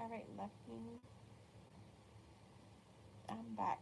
All right, lefty. I'm back.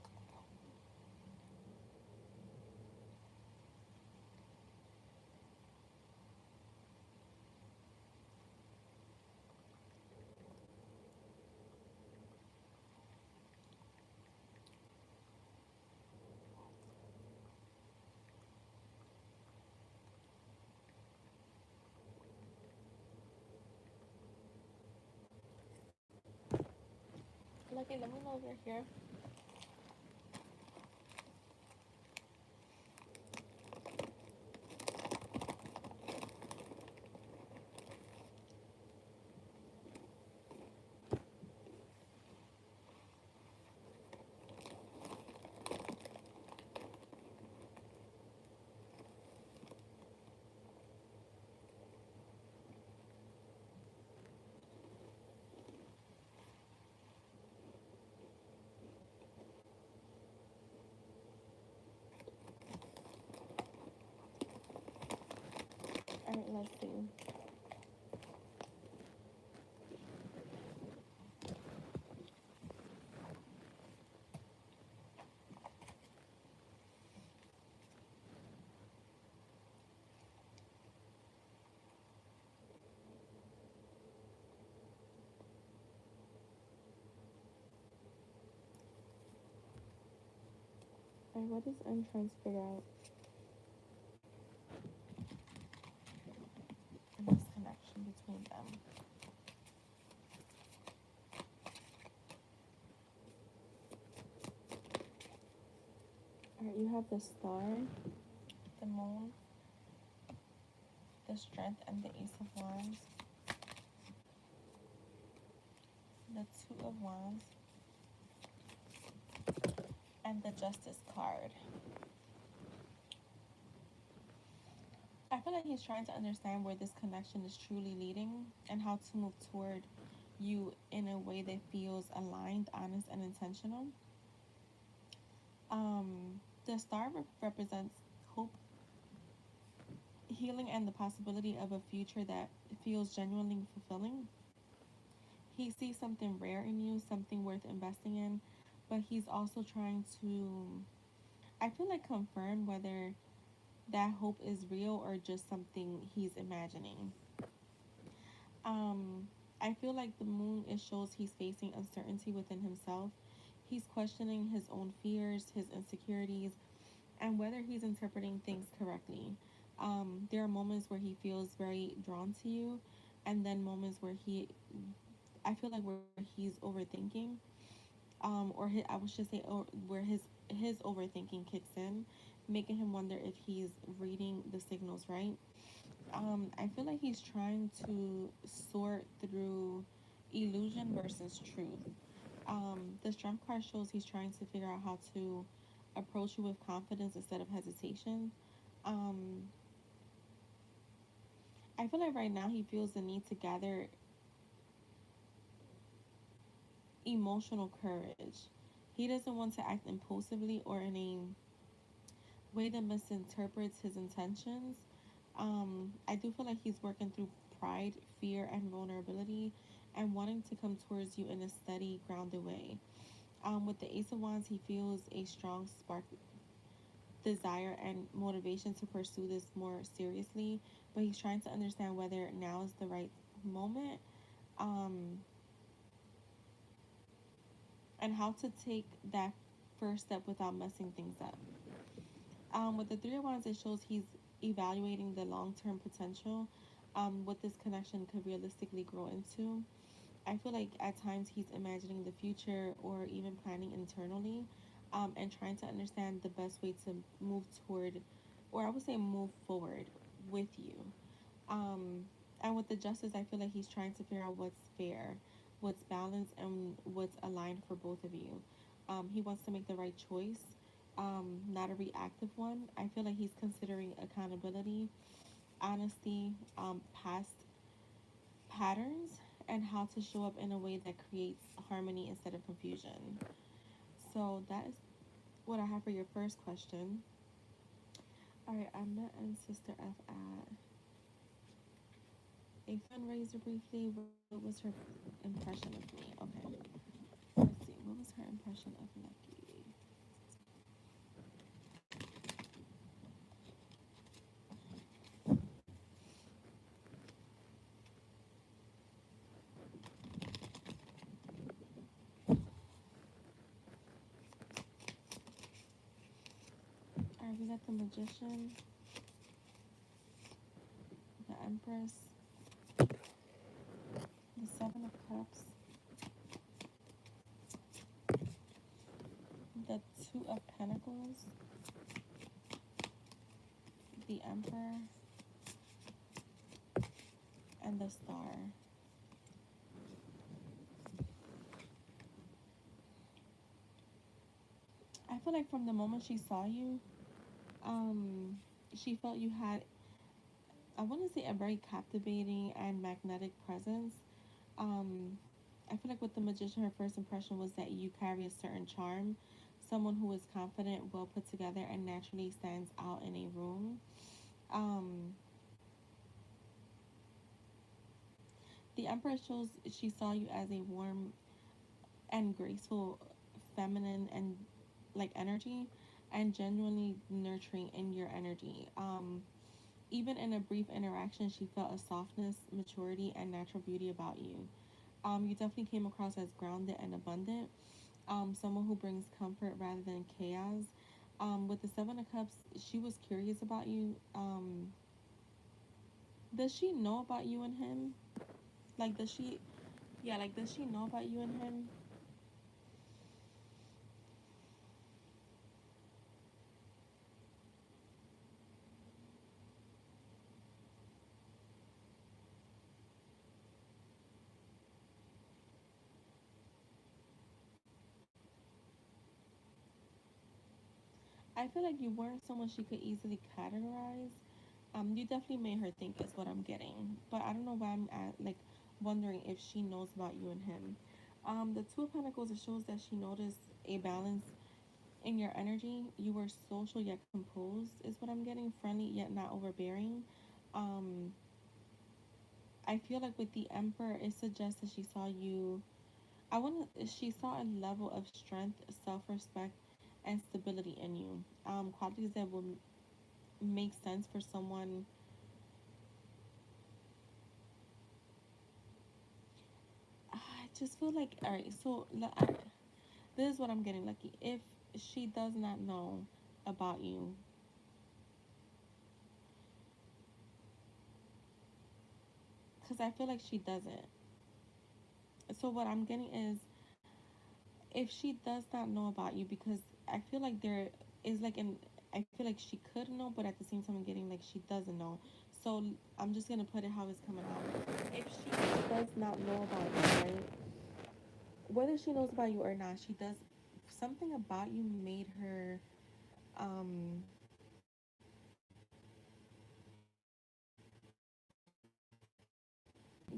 Lucky, let me know if you're here. All right, let's see. All right, what is I'm trying to figure out in this connection between them? All right, you have the star, the moon, the strength, and the ace of wands, the two of wands, and the justice card. I feel like he's trying to understand where this connection is truly leading and how to move toward you in a way that feels aligned, honest, and intentional. The star represents hope, healing, and the possibility of a future that feels genuinely fulfilling. He sees something rare in you, something worth investing in, but he's also trying to, I feel like, confirm whether that hope is real or just something he's imagining. Um, I feel like the moon, it shows he's facing uncertainty within himself. He's questioning his own fears, his insecurities, and whether he's interpreting things correctly. There are moments where he feels very drawn to you, and then moments where I feel like where he's overthinking, I would just say, or where his overthinking kicks in, making him wonder if he's reading the signals right. I feel like he's trying to sort through illusion versus truth. The strength card shows he's trying to figure out how to approach you with confidence instead of hesitation. Um, I feel like right now he feels the need to gather emotional courage. He doesn't want to act impulsively or in a way that misinterprets his intentions. I do feel like he's working through pride, fear, and vulnerability and wanting to come towards you in a steady, grounded way. With the Ace of Wands, he feels a strong spark, desire, and motivation to pursue this more seriously, but he's trying to understand whether now is the right moment, um, and how to take that first step without messing things up. With the Three of Wands, it shows he's evaluating the long term potential, what this connection could realistically grow into. I feel like at times he's imagining the future or even planning internally, and trying to understand the best way to move toward, or I would say move forward with you. Um, and with the justice, I feel like he's trying to figure out what's fair, what's balanced, and what's aligned for both of you. He wants to make the right choice, not a reactive one. I feel like he's considering accountability, honesty, past patterns, and how to show up in a way that creates harmony instead of confusion. So that is what I have for your first question. All right, I'm gonna end Sister F at A fundraiser briefly. What was her impression of me? Okay. Let's see. What was her impression of Lucky? Alright, we got the Magician, the Empress, the Seven of Cups, the Two of Pentacles, the Emperor, and the Star. I feel like from the moment she saw you, she felt you had, I want to say, a very captivating and magnetic presence. I feel like with the Magician, her first impression was that you carry a certain charm, someone who is confident, well put together, and naturally stands out in a room. Um, the Empress shows she saw you as a warm and graceful, feminine, and like energy, and genuinely nurturing in your energy. Even in a brief interaction, she felt a softness, maturity, and natural beauty about you. You definitely came across as grounded and abundant, someone who brings comfort rather than chaos. With the Seven of Cups, she was curious about you. Does she know about you and him? Like, does she, yeah, like, does she know about you and him? I feel like you weren't someone she could easily categorize. You definitely made her think is what I'm getting, but I don't know why I'm at like wondering if she knows about you and him. The Two of Pentacles, it shows that she noticed a balance in your energy. You were social yet composed, is what I'm getting. Friendly yet not overbearing. Um, I feel like with the Emperor, it suggests that she saw you. She saw a level of strength, self-respect, and stability in you. Qualities that will make sense for someone. I just feel like, all right, so this is what I'm getting, Lucky. If she does not know about you, because I feel like she doesn't. So what I'm getting is, if she does not know about you, because I feel like there is like an, I feel like she could know, but at the same time I'm getting like she doesn't know. So I'm just gonna put it how it's coming out. If she does not know about you, right? Whether she knows about you or not, she does, something about you made her, um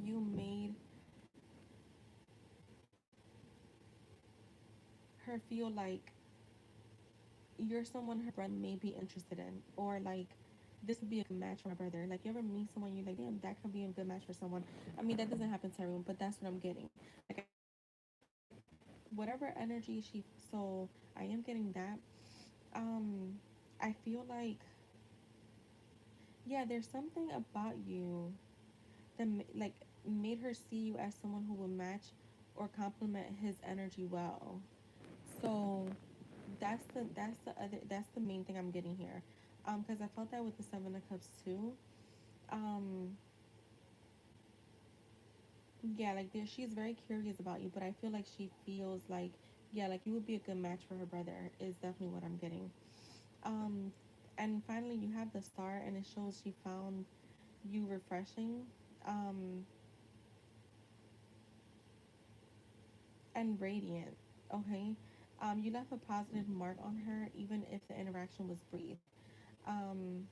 you made her feel like you're someone her brother may be interested in, or like this would be a good match for my brother. Like, you ever meet someone you're like, damn, that could be a good match for someone. I mean, that doesn't happen to everyone, but that's what I'm getting. Like, whatever energy she, so I am getting that. Um, I feel like, yeah, there's something about you that like made her see you as someone who will match or complement his energy well. So that's the main thing I'm getting here. Because I felt that with the Seven of Cups too. Um, yeah, like there, she's very curious about you, but I feel like she feels like, yeah, like you would be a good match for her brother. Is definitely what I'm getting. Um, and finally, you have the Star, and it shows she found you refreshing, um, and radiant. Okay. You left a positive mark on her, even if the interaction was brief. Um,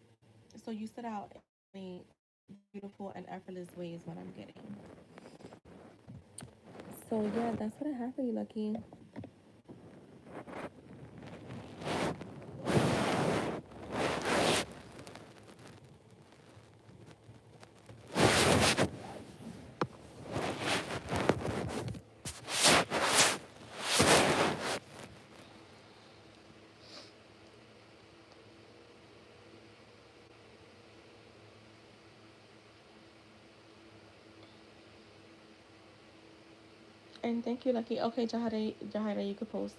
so you stood out in a beautiful and effortless way, is what I'm getting. So yeah, that's what I have for you, Lucky. And thank you, Lucky. Okay, Jahida, you could post.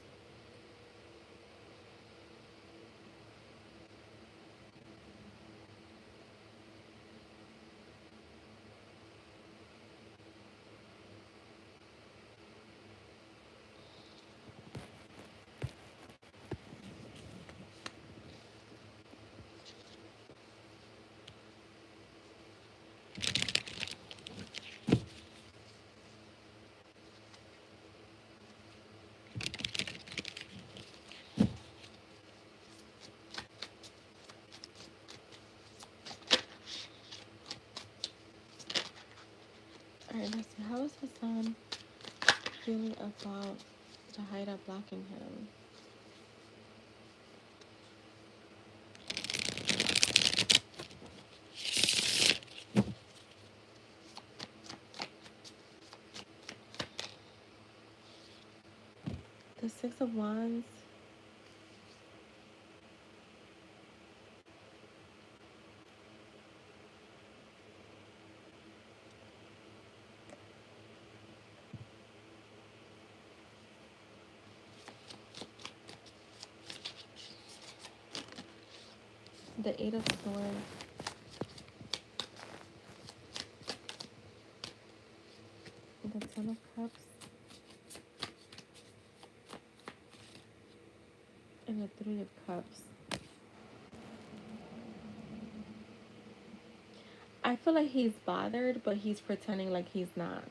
All right, let's see. How is his son feeling about Jahida blocking him? The Six of Wands. The Eight of Swords. The Ten of Cups. And the Three of Cups. I feel like he's bothered, but he's pretending like he's not.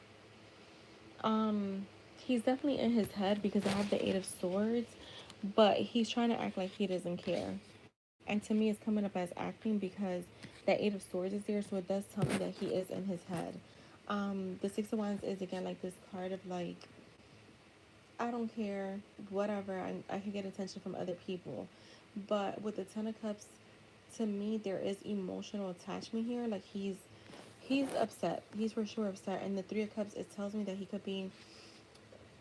Um, he's definitely in his head because I have the Eight of Swords, but he's trying to act like he doesn't care. And to me, it's coming up as acting because that Eight of Swords is there, so it does tell me that he is in his head. The Six of Wands is again like this card of like, I don't care, whatever. I can get attention from other people, but with the Ten of Cups, to me there is emotional attachment here. Like he's upset. He's for sure upset. And the Three of Cups, it tells me that he could be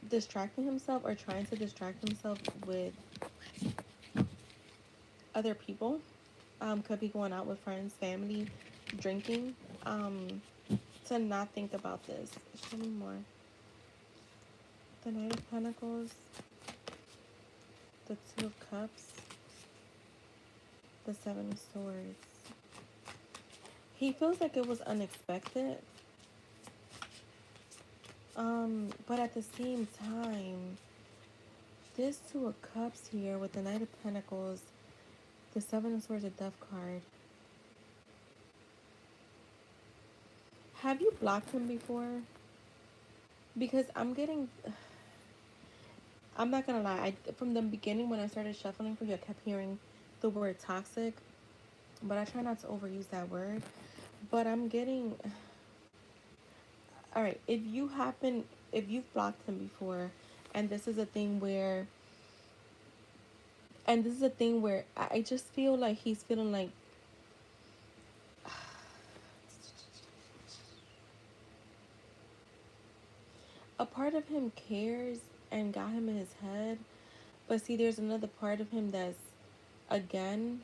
distracting himself or trying to distract himself with other people. Could be going out with friends, family, drinking. To not think about this. Show me more. The Knight of Pentacles, the Two of Cups, the Seven of Swords. He feels like it was unexpected. But at the same time, this Two of Cups here with the Knight of Pentacles, the Seven of Swords, a Death card. Have you blocked him before? Because I'm not gonna lie. From the beginning when I started shuffling for you, I kept hearing the word toxic, but I try not to overuse that word. But I'm getting, all right. If you've blocked him before, and this is a thing where, I just feel like he's feeling like a part of him cares and got him in his head, but see, there's another part of him that's again.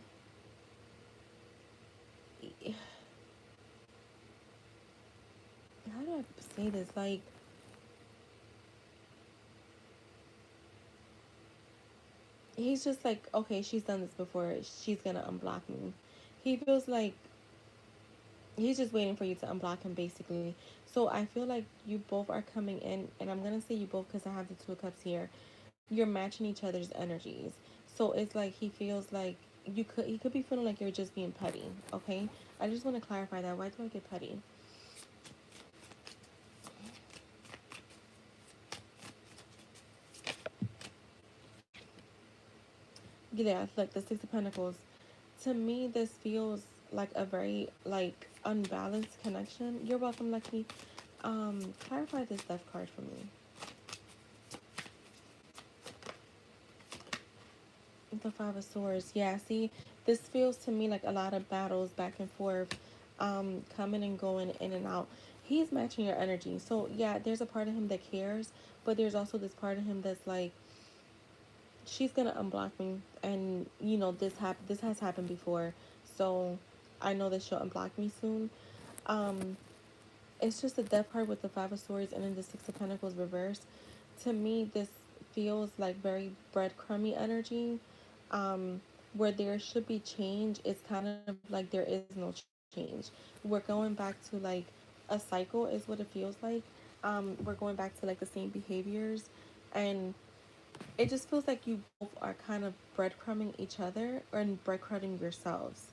How do I say this? Like, he's just like, okay, she's done this before. She's gonna unblock me. He feels like he's just waiting for you to unblock him, basically. So I feel like you both are coming in, and I'm gonna say you both because I have the Two of Cups here. You're matching each other's energies. So it's like he feels like he could be feeling like you're just being petty. Okay, I just want to clarify that. Why do I get petty? Yeah, like the Six of Pentacles. To me, this feels like a very like unbalanced connection. You're welcome, Lucky. Clarify this death card for me. The Five of Swords. Yeah, see, this feels to me like a lot of battles back and forth, coming and going in and out. He's matching your energy. So yeah, there's a part of him that cares, but there's also this part of him that's like, she's gonna unblock me, and this has happened before, so I know that she'll unblock me soon. Um, It's just the death card with the Five of Swords and then the Six of Pentacles reversed. To me, this feels like very breadcrumby energy. Where there should be change, it's kind of like there is no change. We're going back to like a cycle, is what it feels like. We're going back to like the same behaviors, and it just feels like you both are kind of breadcrumbing each other and breadcrumbing yourselves.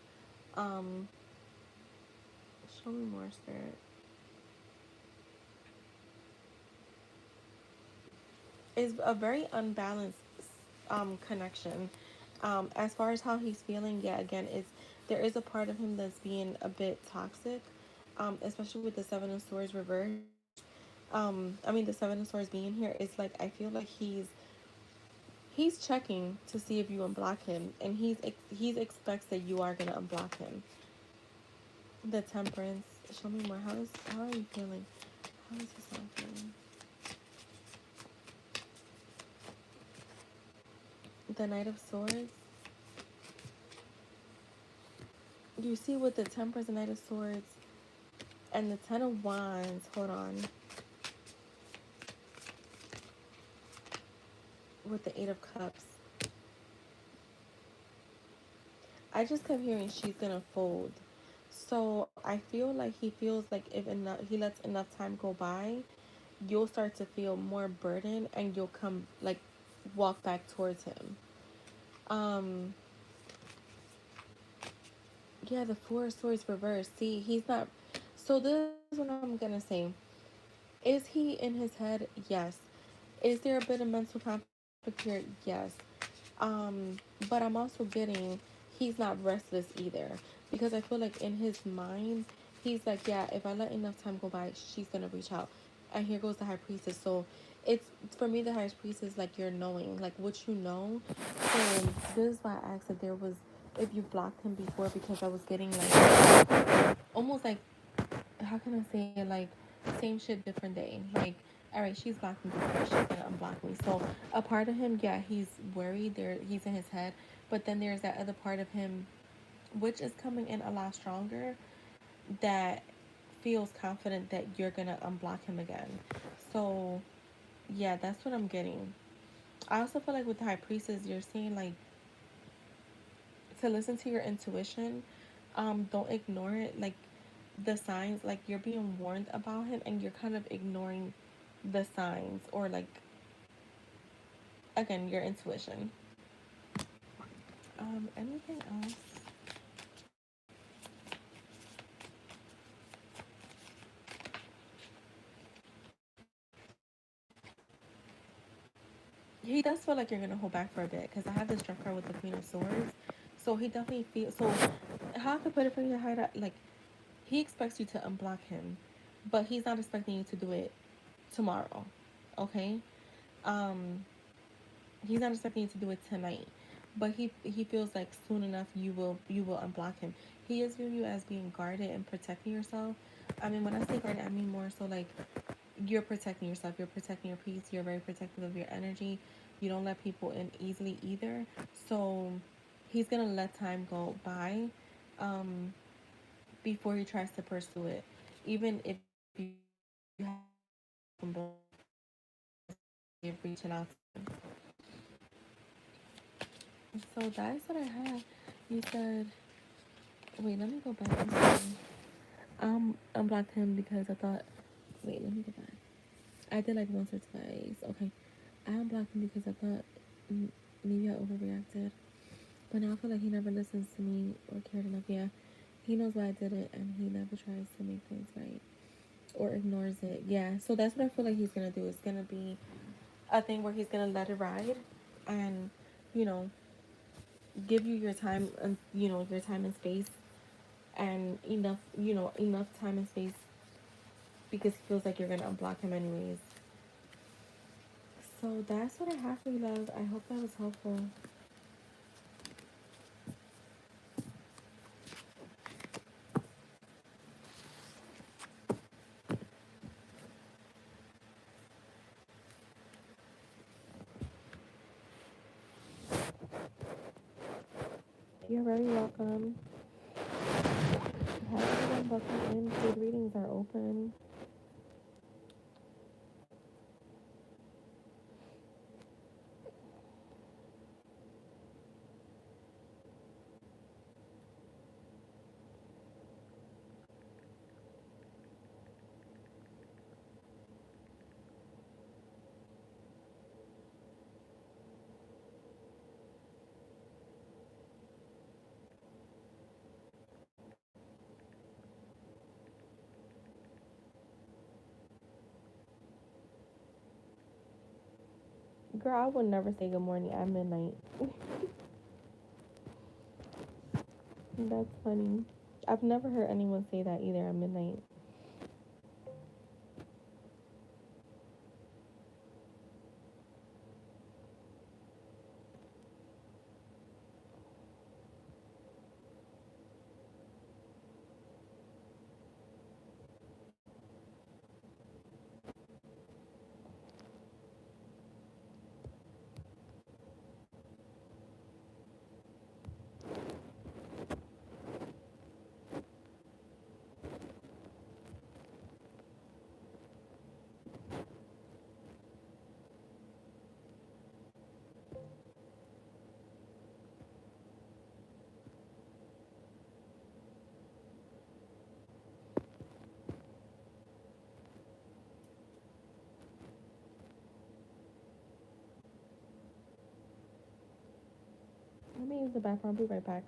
Um, Show me more, Spirit. Is a very unbalanced connection. As far as how he's feeling, yeah, again, it's there is a part of him that's being a bit toxic, especially with the Seven of Swords reversed. I mean, the Seven of Swords being here is like I feel like he's checking to see if you unblock him, and he's expects that you are gonna unblock him. The Temperance. Show me more. How are you feeling? How is this not feeling? The Knight of Swords. You see with the Temperance and Knight of Swords and the Ten of Wands. Hold on. With the Eight of Cups. I just kept hearing she's gonna fold. So I feel like he feels like if enough he lets enough time go by, you'll start to feel more burden and you'll come like walk back towards him. Um yeah, the Four of Swords reversed. See, he's not. So this is what I'm gonna say. Is he in his head? Yes. Is there a bit of mental conflict here? Yes. But I'm also getting he's not restless either, because I feel like in his mind he's like, yeah, if I let enough time go by, she's gonna reach out. And here goes the High Priestess. So it's for me the High Priestess is like you're knowing, like what you know. So this is why I asked if there was if you blocked him before, because I was getting like almost like how can I say it, like same shit different day. Like all right, she's blocked me before, she's gonna unblock me. So a part of him, yeah, he's worried there, he's in his head, but then there's that other part of him which is coming in a lot stronger, that feels confident that you're gonna unblock him again. So yeah, that's what I'm getting. I also feel like with the High Priestess, you're seeing like to listen to your intuition. Don't ignore it. Like the signs, like you're being warned about him and you're kind of ignoring the signs, or like again your intuition. Anything else? He does feel like you're gonna hold back for a bit, because I have this struck card with the Queen of Swords. So he definitely feels. So how I could put it for you to hide out, like he expects you to unblock him, but he's not expecting you to do it tomorrow. Okay. Um, he's not expecting you to do it tonight, but he feels like soon enough you will unblock him. He is viewing you as being guarded and protecting yourself. I mean, when I say guarded, I mean more so like you're protecting yourself. You're protecting your peace. You're very protective of your energy. You don't let people in easily either. So he's gonna let time go by, um, before he tries to pursue it. Even if you have reaching out to him. So that's what I have. You said, wait, let me go back. I'm sorry. Unblocked him because I thought, wait, let me go back. I did like once or twice. Okay. I unblocked him because I thought maybe I overreacted. But now I feel like he never listens to me or cared enough. Yeah. He knows why I did it and he never tries to make things right or ignores it. Yeah. So that's what I feel like he's going to do. It's going to be a thing where he's going to let it ride and, you know, give you your time and, your time and space, and enough, enough time and space, because he feels like you're going to unblock him anyways. So that's what I have for you, love. I hope that was helpful. You're very welcome. Have everyone buckle in. Paid readings are open. Girl, I would never say good morning at midnight. That's funny. I've never heard anyone say that either at midnight. Let me use the bathroom. I'll be right back.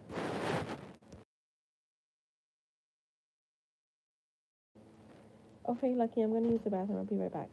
Okay, Lucky, I'm gonna use the bathroom. I'll be right back.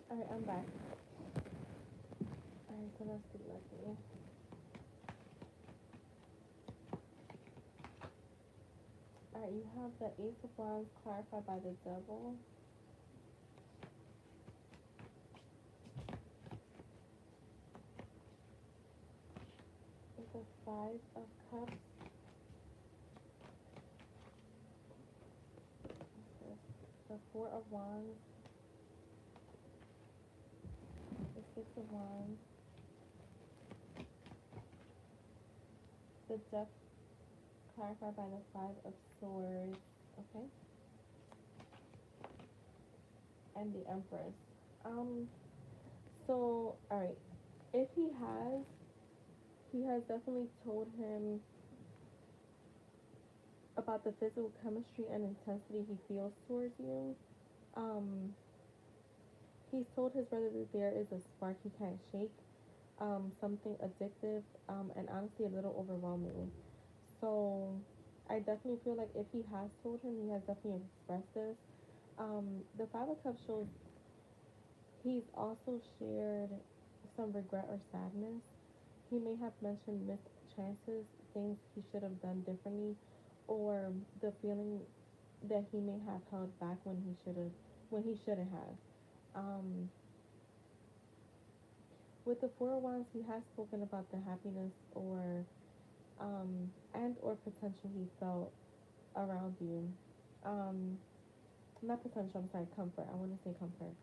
Alright, I'm back. Alright, so let's see, Lucky. Alright, you have the Ace of Wands clarified by the Devil. With the Five of Cups. The Four of Wands. The Six of Wands. The the death clarified by the Five of Swords, okay, and the Empress. Um, all right, if he has definitely told him about the physical chemistry and intensity he feels towards you. Um, he's told his brother that there is a spark he can't shake, something addictive, and honestly a little overwhelming. So I definitely feel like if he has told him, he has definitely expressed this. The Five of Cups shows he's also shared some regret or sadness. He may have mentioned missed chances, things he should have done differently, or the feeling that he may have held back when he shouldn't have. Um, with the Four of Wands, he has spoken about the happiness and or potential he felt around you. Um, Not potential. I'm sorry, comfort. I want to say comfort.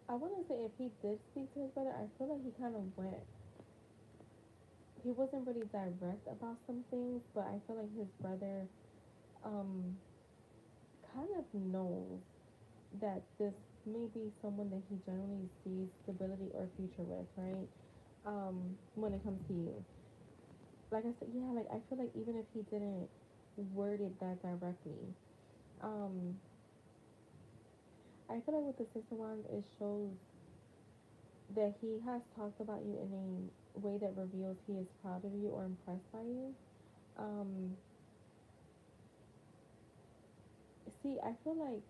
I want to say if he did speak to his brother, I feel like he kind of went. He wasn't really direct about some things, but I feel like his brother um kind of knows that this may be someone that he generally sees stability or future with, right? When it comes to you, like I said, yeah, like I feel like even if he didn't word it that directly, um, I feel like with the Six of Wands, it shows that he has talked about you in a way that reveals he is proud of you or impressed by you. Um, See, I feel like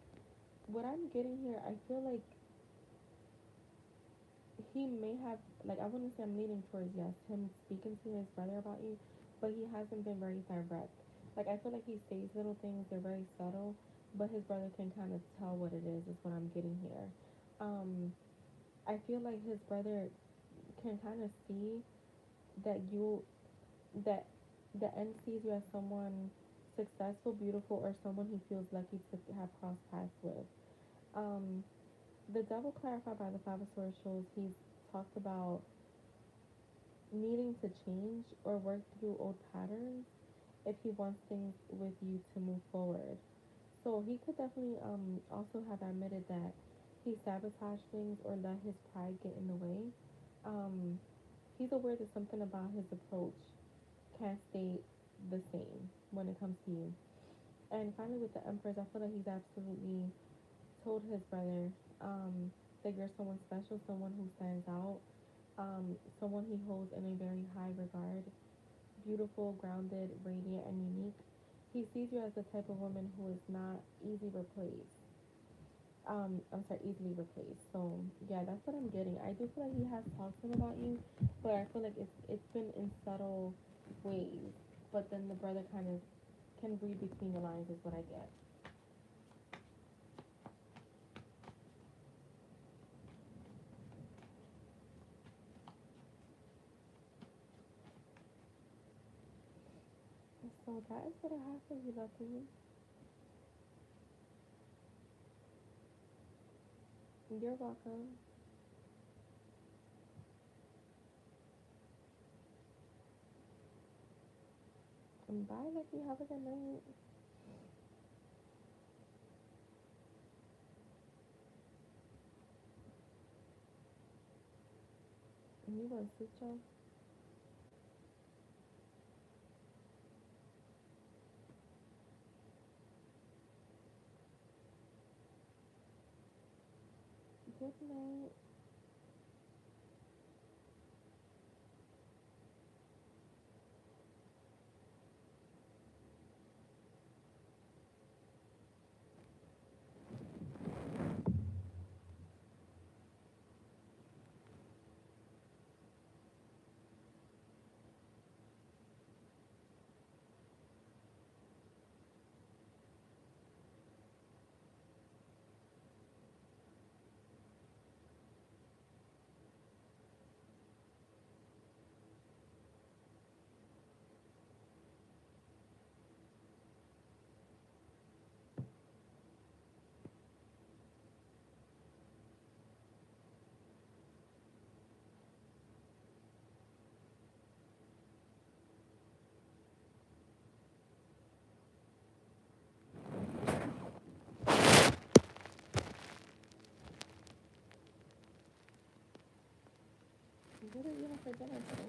what I'm getting here, I feel like he may have, like, I wouldn't say I'm leaning towards yes, him speaking to his brother about you, but he hasn't been very direct. Like, I feel like he says little things, they're very subtle, but his brother can kind of tell what it is what I'm getting here. Um, I feel like his brother can kind of see that that the end sees you as someone successful, beautiful, or someone he feels lucky to have crossed paths with. Um, the devil clarified by the Five of Swords shows he's talked about needing to change or work through old patterns if he wants things with you to move forward. So he could definitely also have admitted that he sabotaged things or let his pride get in the way. Um, he's aware that something about his approach can't stay the same when it comes to you. And finally, with the Empress, I feel like he's absolutely told his brother that you're someone special, someone who stands out, someone he holds in a very high regard, beautiful, grounded, radiant, and unique. He sees you as the type of woman who is not easy replaced. I'm sorry, easily replaced. So yeah, that's what I'm getting. I do feel like he has talked to him about you, but I feel like it's been in subtle ways. But then the brother kind of can read between the lines, is what I get. So that is what I have for you, Lucky. You're welcome. And bye, Lucky. Have a good night. And you want to switch off? Good night. for dinner today?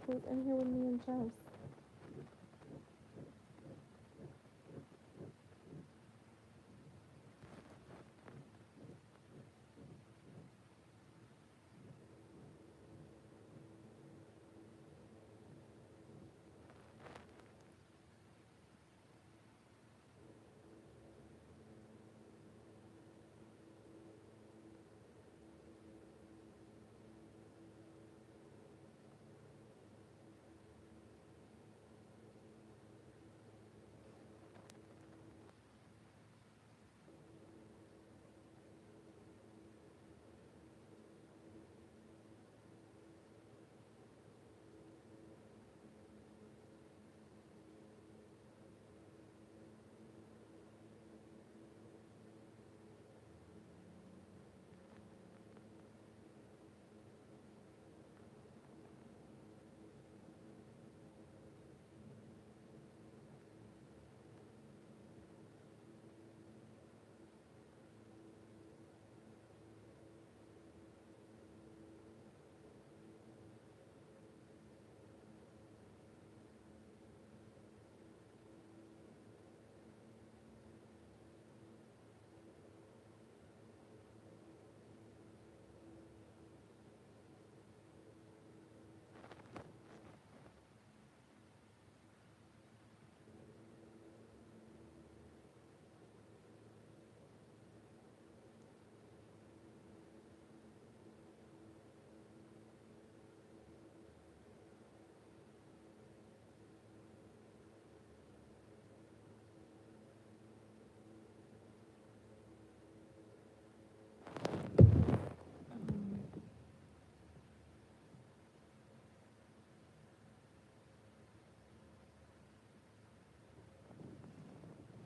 Who's in here with me and Jess?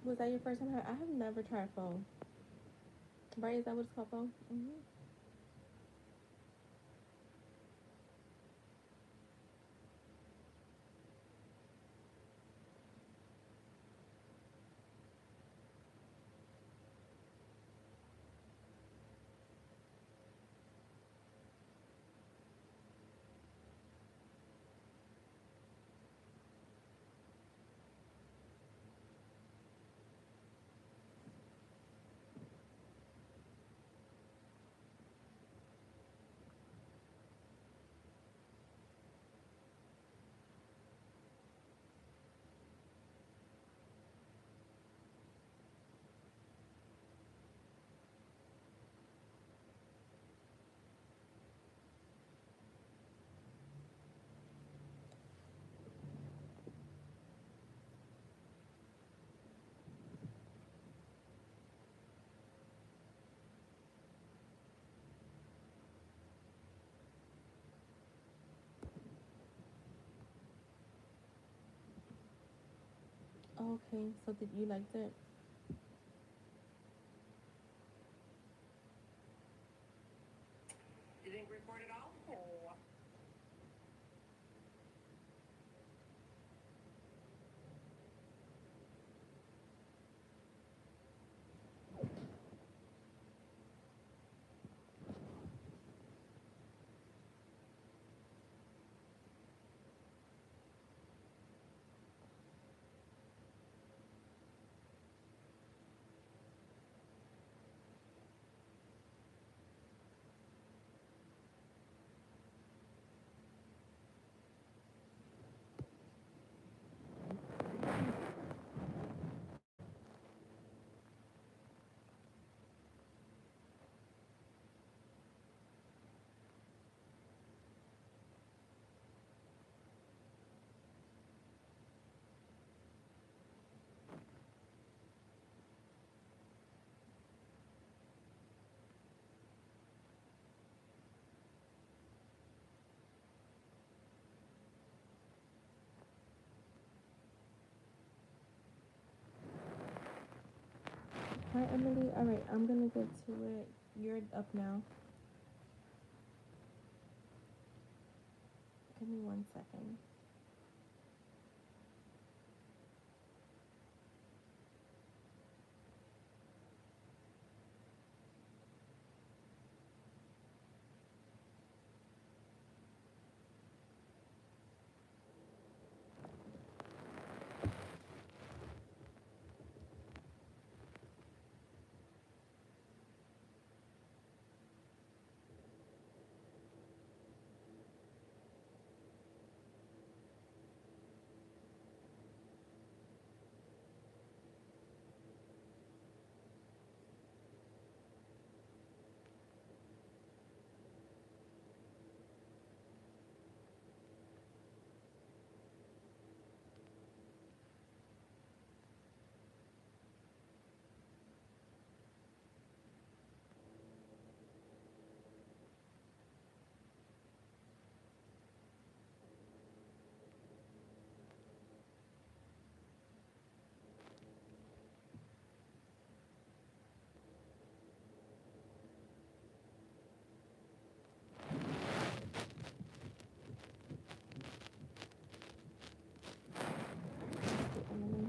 Was that your first time? I have never tried phone. Right? Is that what it's called, phone? Mm-hmm. Okay, so did you like it? Hi, Emily. All right, I'm gonna get to it. You're up now. Give me 1 second. Emily.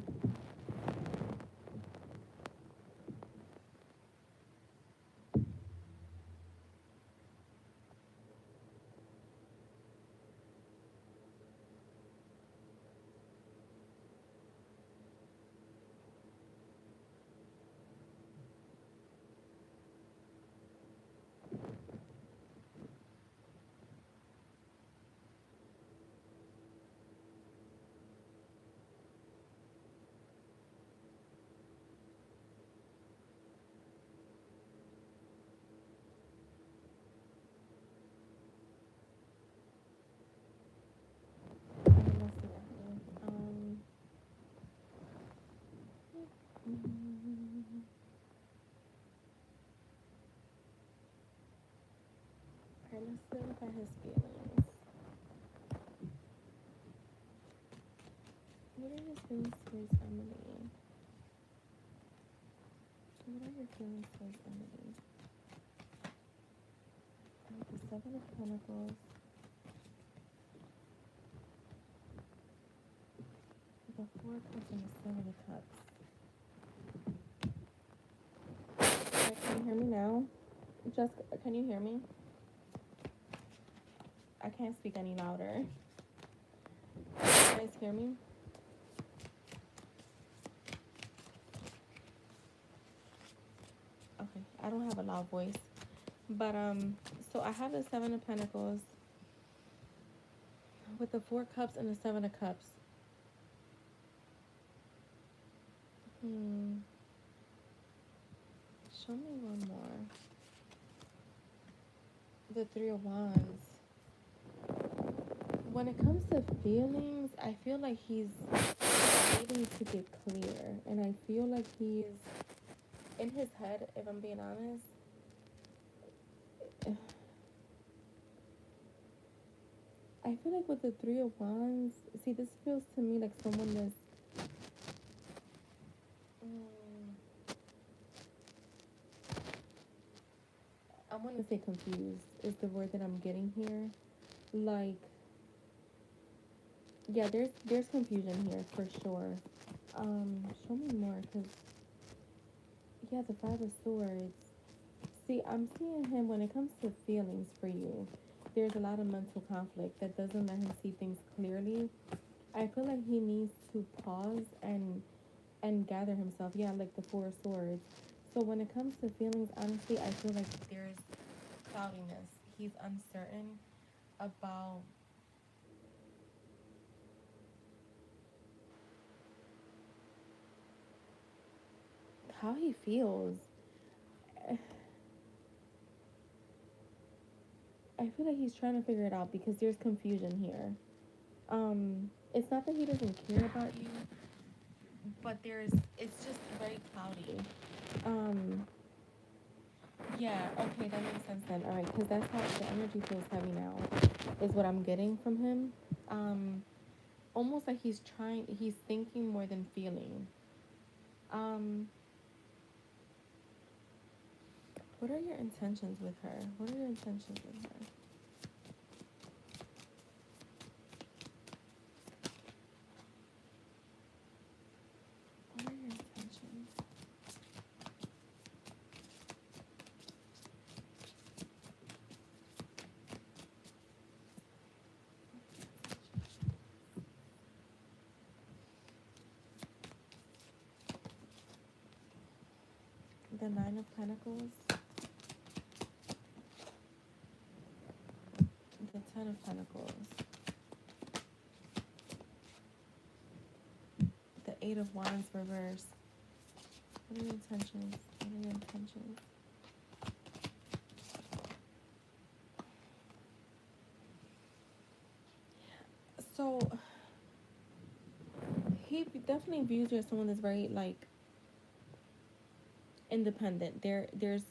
Let's see, Emily. Mm, all right, let's look at his feelings. What are his feelings towards Emily? What are your feelings towards Emily? The Seven of Pentacles, the Four of Cups, and the Seven of Cups. Right, can you hear me now? Jessica, can you hear me? I can't speak any louder. Can you guys hear me? Okay, I don't have a loud voice. But so I have the Seven of Pentacles with the Four Cups and the Seven of Cups. Hmm. Show me one more. The Three of Wands. When it comes to feelings, I feel like he's waiting to get clear. And I feel like he's in his head, if I'm being honest. I feel like with the Three of Wands, see, this feels to me like someone that's I want to say confused is the word that I'm getting here. Like, yeah, there's confusion here for sure. Show me more, cause yeah, the Five of Swords. See, I'm seeing him when it comes to feelings for you. There's a lot of mental conflict that doesn't let him see things clearly. I feel like he needs to pause and gather himself. Yeah, like the Four of Swords. So when it comes to feelings, honestly, I feel like there's cloudiness. He's uncertain about how he feels. I feel like he's trying to figure it out because there's confusion here. It's not that he doesn't care about you, but it's just very cloudy. Um, yeah, okay, that makes sense then. All right, because that's how the energy feels heavy now, is what I'm getting from him. Um, Almost like he's thinking more than feeling. Um, What are your intentions with her? What are your intentions with her? What are your intentions? The Nine of Pentacles. The Ten of Pentacles. The Eight of Wands reversed. What are your intentions? What are your intentions? So he definitely views you as someone that's very like independent. There's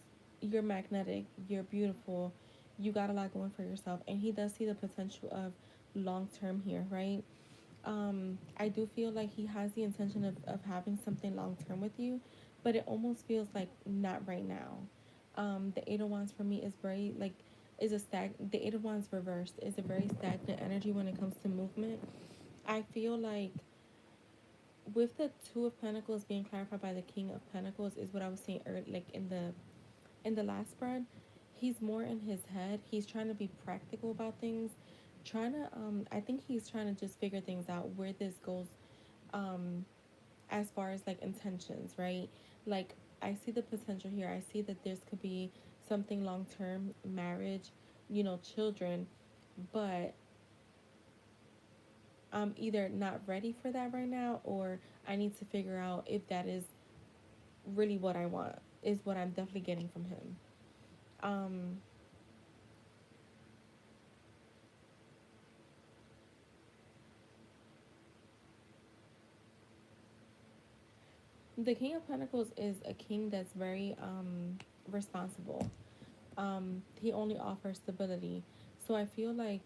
you're magnetic, you're beautiful, you got a lot going for yourself, and he does see the potential of long term here, right? I do feel like he has the intention of having something long term with you, but it almost feels like not right now. The Eight of Wands for me is very like the Eight of Wands reversed is a very stagnant energy when it comes to movement. I feel like with the Two of Pentacles being clarified by the King of Pentacles is what I was saying earlier, like in the last spread. He's more in his head. He's trying to be practical about things. Trying to I think he's trying to just figure things out where this goes um as far as like intentions, right? Like I see the potential here. I see that this could be something long term, marriage, children, but I'm either not ready for that right now or I need to figure out if that is really what I want, is what I'm definitely getting from him. Um, the King of Pentacles is a king that's very responsible. He only offers stability. So I feel like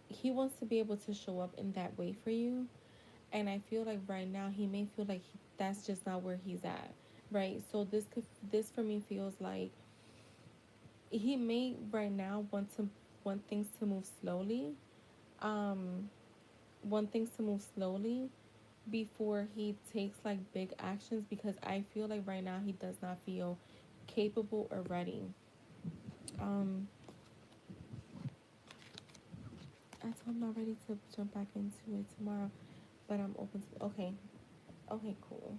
he wants to be able to show up in that way for you. And I feel like right now he may feel like that's just not where he's at, right? So this for me feels like he may right now want things to move slowly, um, want things to move slowly before he takes like big actions because I feel like right now he does not feel capable or ready. Um, I told him I'm ready to jump back into it tomorrow, but I'm open to. Okay, okay, cool.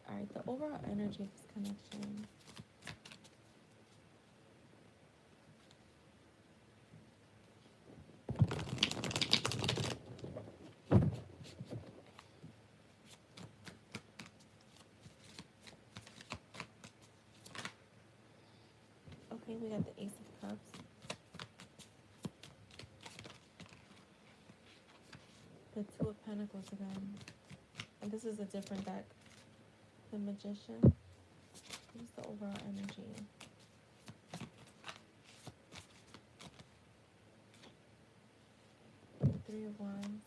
All right, the overall energy of this connection. Okay, we got the Ace of Cups, the Two of Pentacles again, and this is a different deck. The Magician. What is the overall energy? The Three of Wands.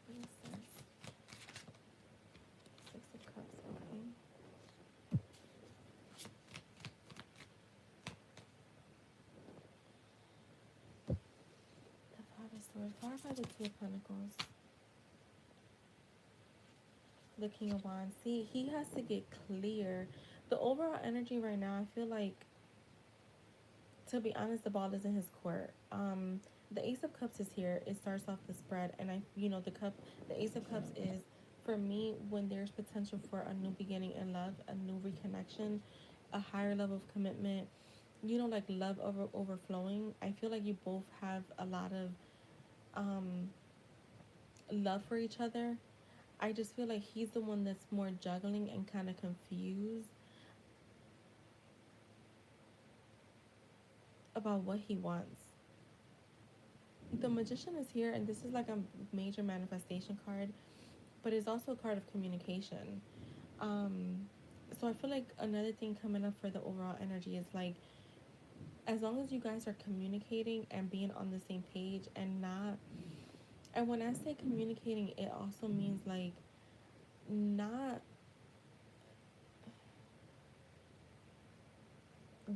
What is this? Six of Cups. Okay. The Five of Swords. Followed by the Two of Pentacles. The King of Wands. See, he has to get clear. The overall energy right now, I feel like, to be honest, the ball is in his court. The Ace of Cups is here. It starts off the spread, and the Ace of Cups is for me when there's potential for a new beginning in love, a new reconnection, a higher level of commitment. Like love overflowing. I feel like you both have a lot of um love for each other. I just feel like he's the one that's more juggling and kind of confused about what he wants. The Magician is here, and this is like a major manifestation card, but it's also a card of communication. So I feel like another thing coming up for the overall energy is like, as long as you guys are communicating and being on the same page and not, and when I say communicating, it also means like not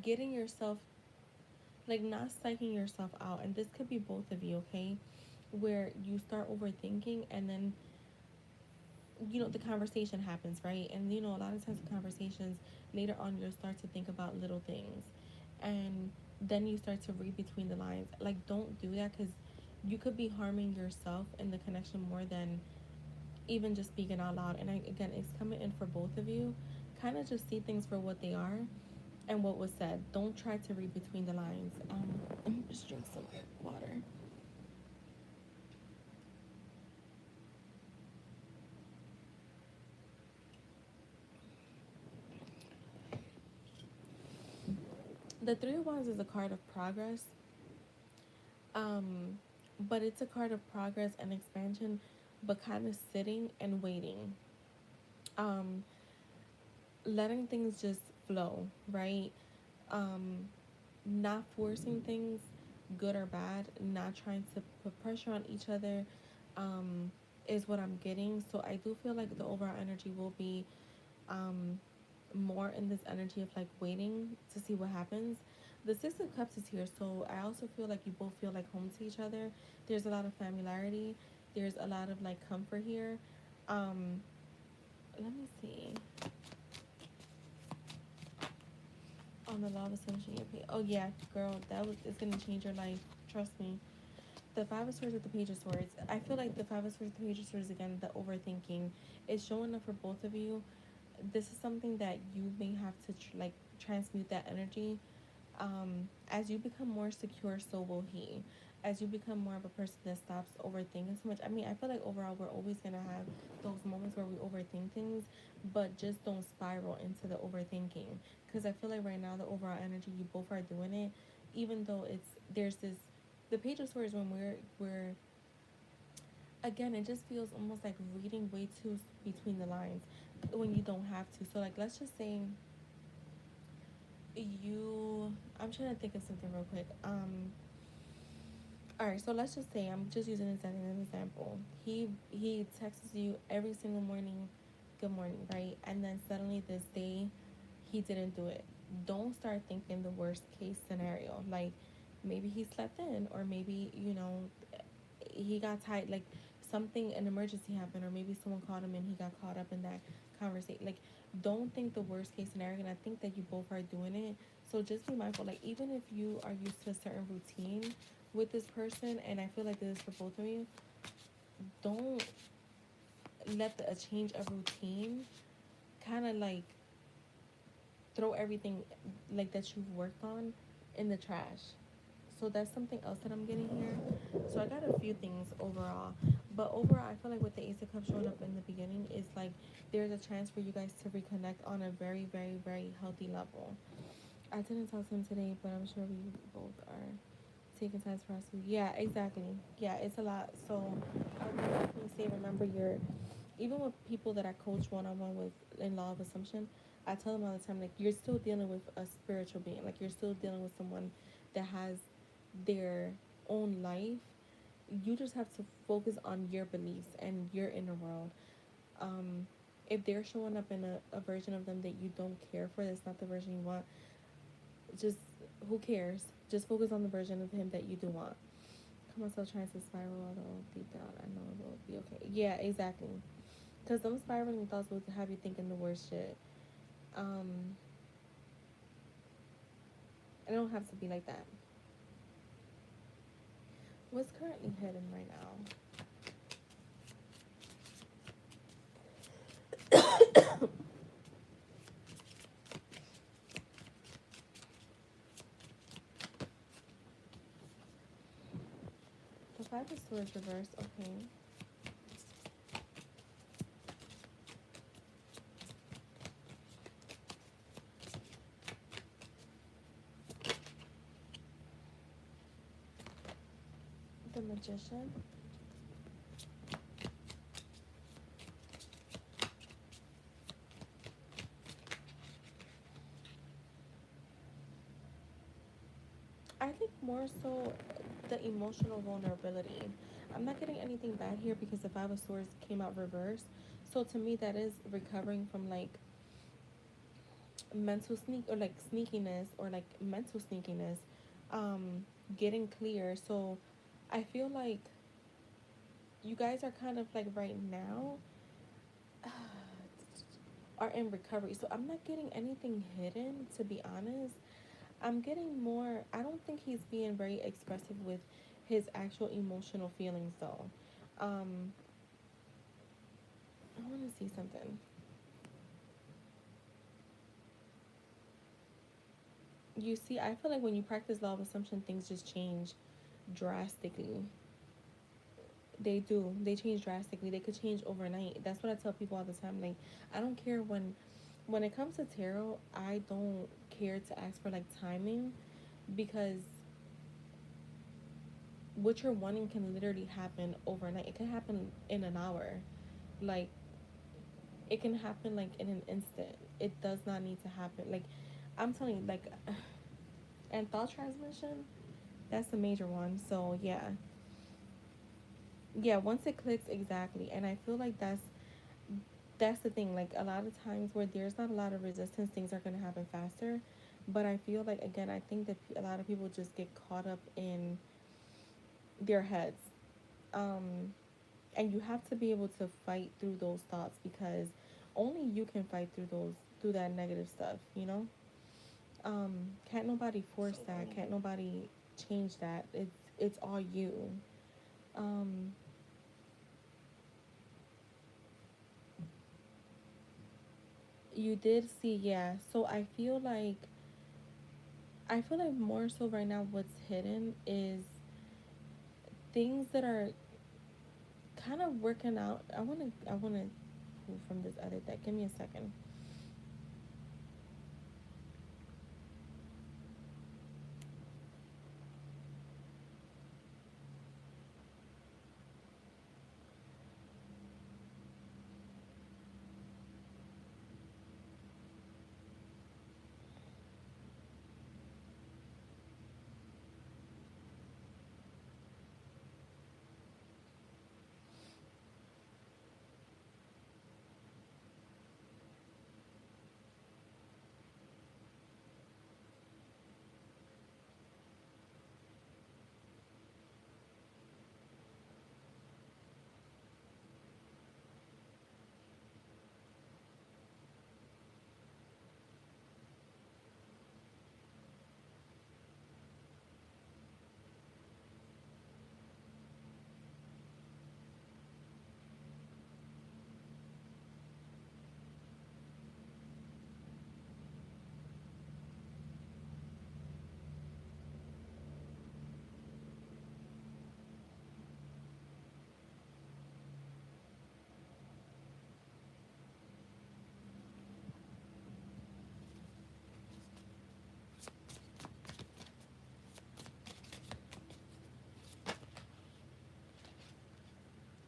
getting yourself, like not psyching yourself out. And this could be both of you, okay? Where you start overthinking and then, the conversation happens, right? And, a lot of times the conversations later on, you'll start to think about little things. And then you start to read between the lines. Like, don't do that because you could be harming yourself and the connection more than even just speaking out loud. And again, it's coming in for both of you. Kind of just see things for what they are and what was said. Don't try to read between the lines. Let me just drink some water. The Three of Wands is a card of progress, um, but it's a card of progress and expansion, but kind of sitting and waiting, um, letting things just flow, right? Um, Not forcing things, good or bad, not trying to put pressure on each other, um, is what I'm getting. So I do feel like the overall energy will be, um, more in this energy of like waiting to see what happens. The Six of Cups is here, so I also feel like you both feel like home to each other. There's a lot of familiarity. There's a lot of like comfort here. Um, Let me see. On the law of assumption, oh yeah, girl, that was it's gonna change your life. Trust me. The Five of Swords with the Page of Swords. I feel like the Five of Swords with the Page of Swords again. The overthinking is showing up for both of you. This is something that you may have to like transmute that energy. As you become more secure, so will he. As you become more of a person that stops overthinking so much. I mean, I feel like overall we're always gonna have those moments where we overthink things, but just don't spiral into the overthinking. Because I feel like right now the overall energy, you both are doing it, even though there's this, the Page of Swords when we're again, it just feels almost like reading way too between the lines when you don't have to. So like, let's just say I'm trying to think of something real quick. All right, so let's just say I'm just using this as an example. He texts you every single morning, good morning, right? And then suddenly this day, he didn't do it. Don't start thinking the worst case scenario. Like maybe he slept in, or maybe he got tired. Like something, an emergency happened, or maybe someone called him and he got caught up in that conversation. Like don't think the worst case scenario. And I think that you both are doing it. So just be mindful. Like even if you are used to a certain routine with this person, and I feel like this is for both of you, don't let a change of routine kind of like throw everything like that you've worked on in the trash. So that's something else that I'm getting here. So I got a few things overall. But overall, I feel like with the Ace of Cups showing up in the beginning, is like there's a chance for you guys to reconnect on a very, very, very healthy level. I didn't talk to him today, but I'm sure we both are taking time for us. Yeah, exactly. Yeah, it's a lot. So I would definitely say, remember, even with people that I coach one on one with in Law of Assumption, I tell them all the time, like, you're still dealing with a spiritual being. Like, you're still dealing with someone that has their own life. You just have to focus on your beliefs and your inner world. Um, if they're showing up in a version of them that you don't care for, that's not the version you want, just who cares? Just focus on the version of him that you do want. Come on, still trying to spiral, although deep down I know it will be okay. Yeah, exactly. Because them spiraling thoughts will have you thinking the worst shit. Um, I don't have to be like that. What's currently hidden right now? The Five of Swords reversed. Okay. The Magician. I think more so the emotional vulnerability. I'm not getting anything bad here because the Five of Swords came out reversed. So to me, that is recovering from like mental sneak or like sneakiness or like mental sneakiness, getting clear. So I feel like you guys are kind of like right now are in recovery. So I'm not getting anything hidden, to be honest. I'm getting more, I don't think he's being very expressive with his actual emotional feelings though. Um, I want to see something. You see, I feel like when you practice law of assumption, things just change drastically. They do. They change drastically. They could change overnight. That's what I tell people all the time. Like, I don't care when it comes to tarot, I don't care to ask for like timing because what you're wanting can literally happen overnight. It can happen in an hour. Like, it can happen like in an instant. It does not need to happen. Like, I'm telling you, like, and thought transmission, that's a major one. So yeah, once it clicks exactly, and I feel like that's the thing. Like a lot of times where there's not a lot of resistance, things are gonna happen faster. But I feel like again, I think that a lot of people just get caught up in their heads, um, and you have to be able to fight through those thoughts because only you can fight through that negative stuff. You know, can't nobody force that. Can't nobody change that. It's all you. Um, you did see, yeah. So I feel like more so right now what's hidden is things that are kind of working out. I wanna pull from this other deck. Give me a second.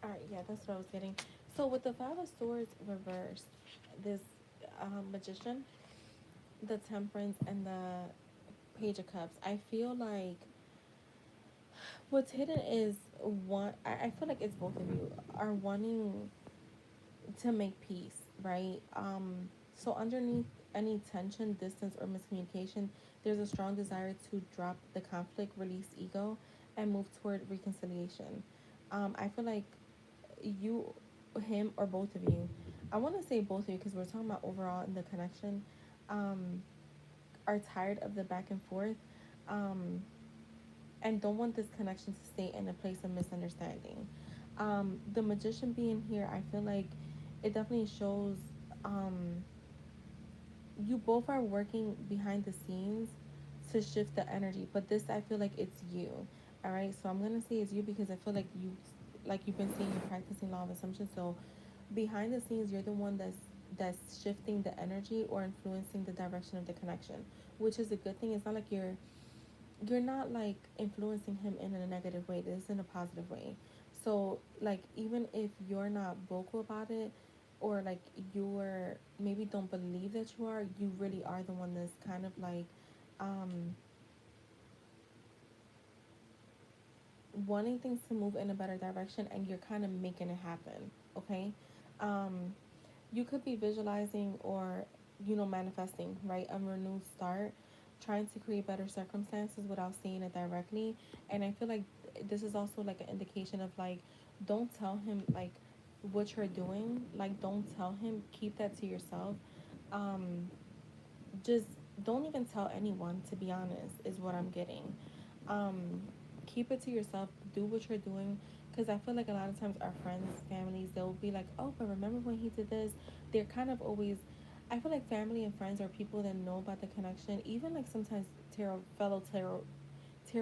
All right, yeah, that's what I was getting. So with the Five of Swords reversed, this magician, the Temperance, and the Page of Cups, I feel like what's hidden is one. I feel like it's both of you are wanting to make peace, right? So underneath any tension, distance, or miscommunication, there's a strong desire to drop the conflict, release ego, and move toward reconciliation. I feel like you, him, or both of you. I want to say both of you because we're talking about overall in the connection. Um, are tired of the back and forth. Um, and don't want this connection to stay in a place of misunderstanding. The magician being here, I feel like it definitely shows um, you both are working behind the scenes to shift the energy, but this I feel like it's you. All right, so I'm gonna say it's you because I feel like you've been saying you're practicing law of assumption. So behind the scenes, you're the one that's shifting the energy or influencing the direction of the connection, which is a good thing. It's not like you're not like influencing him in a negative way. This is in a positive way. So like even if you're not vocal about it or like you're maybe don't believe that you are, you really are the one that's kind of like um wanting things to move in a better direction, and you're kind of making it happen. Okay. um you could be visualizing or, manifesting, right, a renewed start, trying to create better circumstances without seeing it directly. And I feel like this is also like an indication of like, don't tell him like what you're doing. Like, don't tell him, keep that to yourself. um just don't even tell anyone, to be honest, is what I'm getting. um Keep it to yourself, do what you're doing, because I feel like a lot of times our friends, families, they'll be like, oh, but remember when he did this. They're kind of always, I feel like family and friends are people that know about the connection, even like sometimes tarot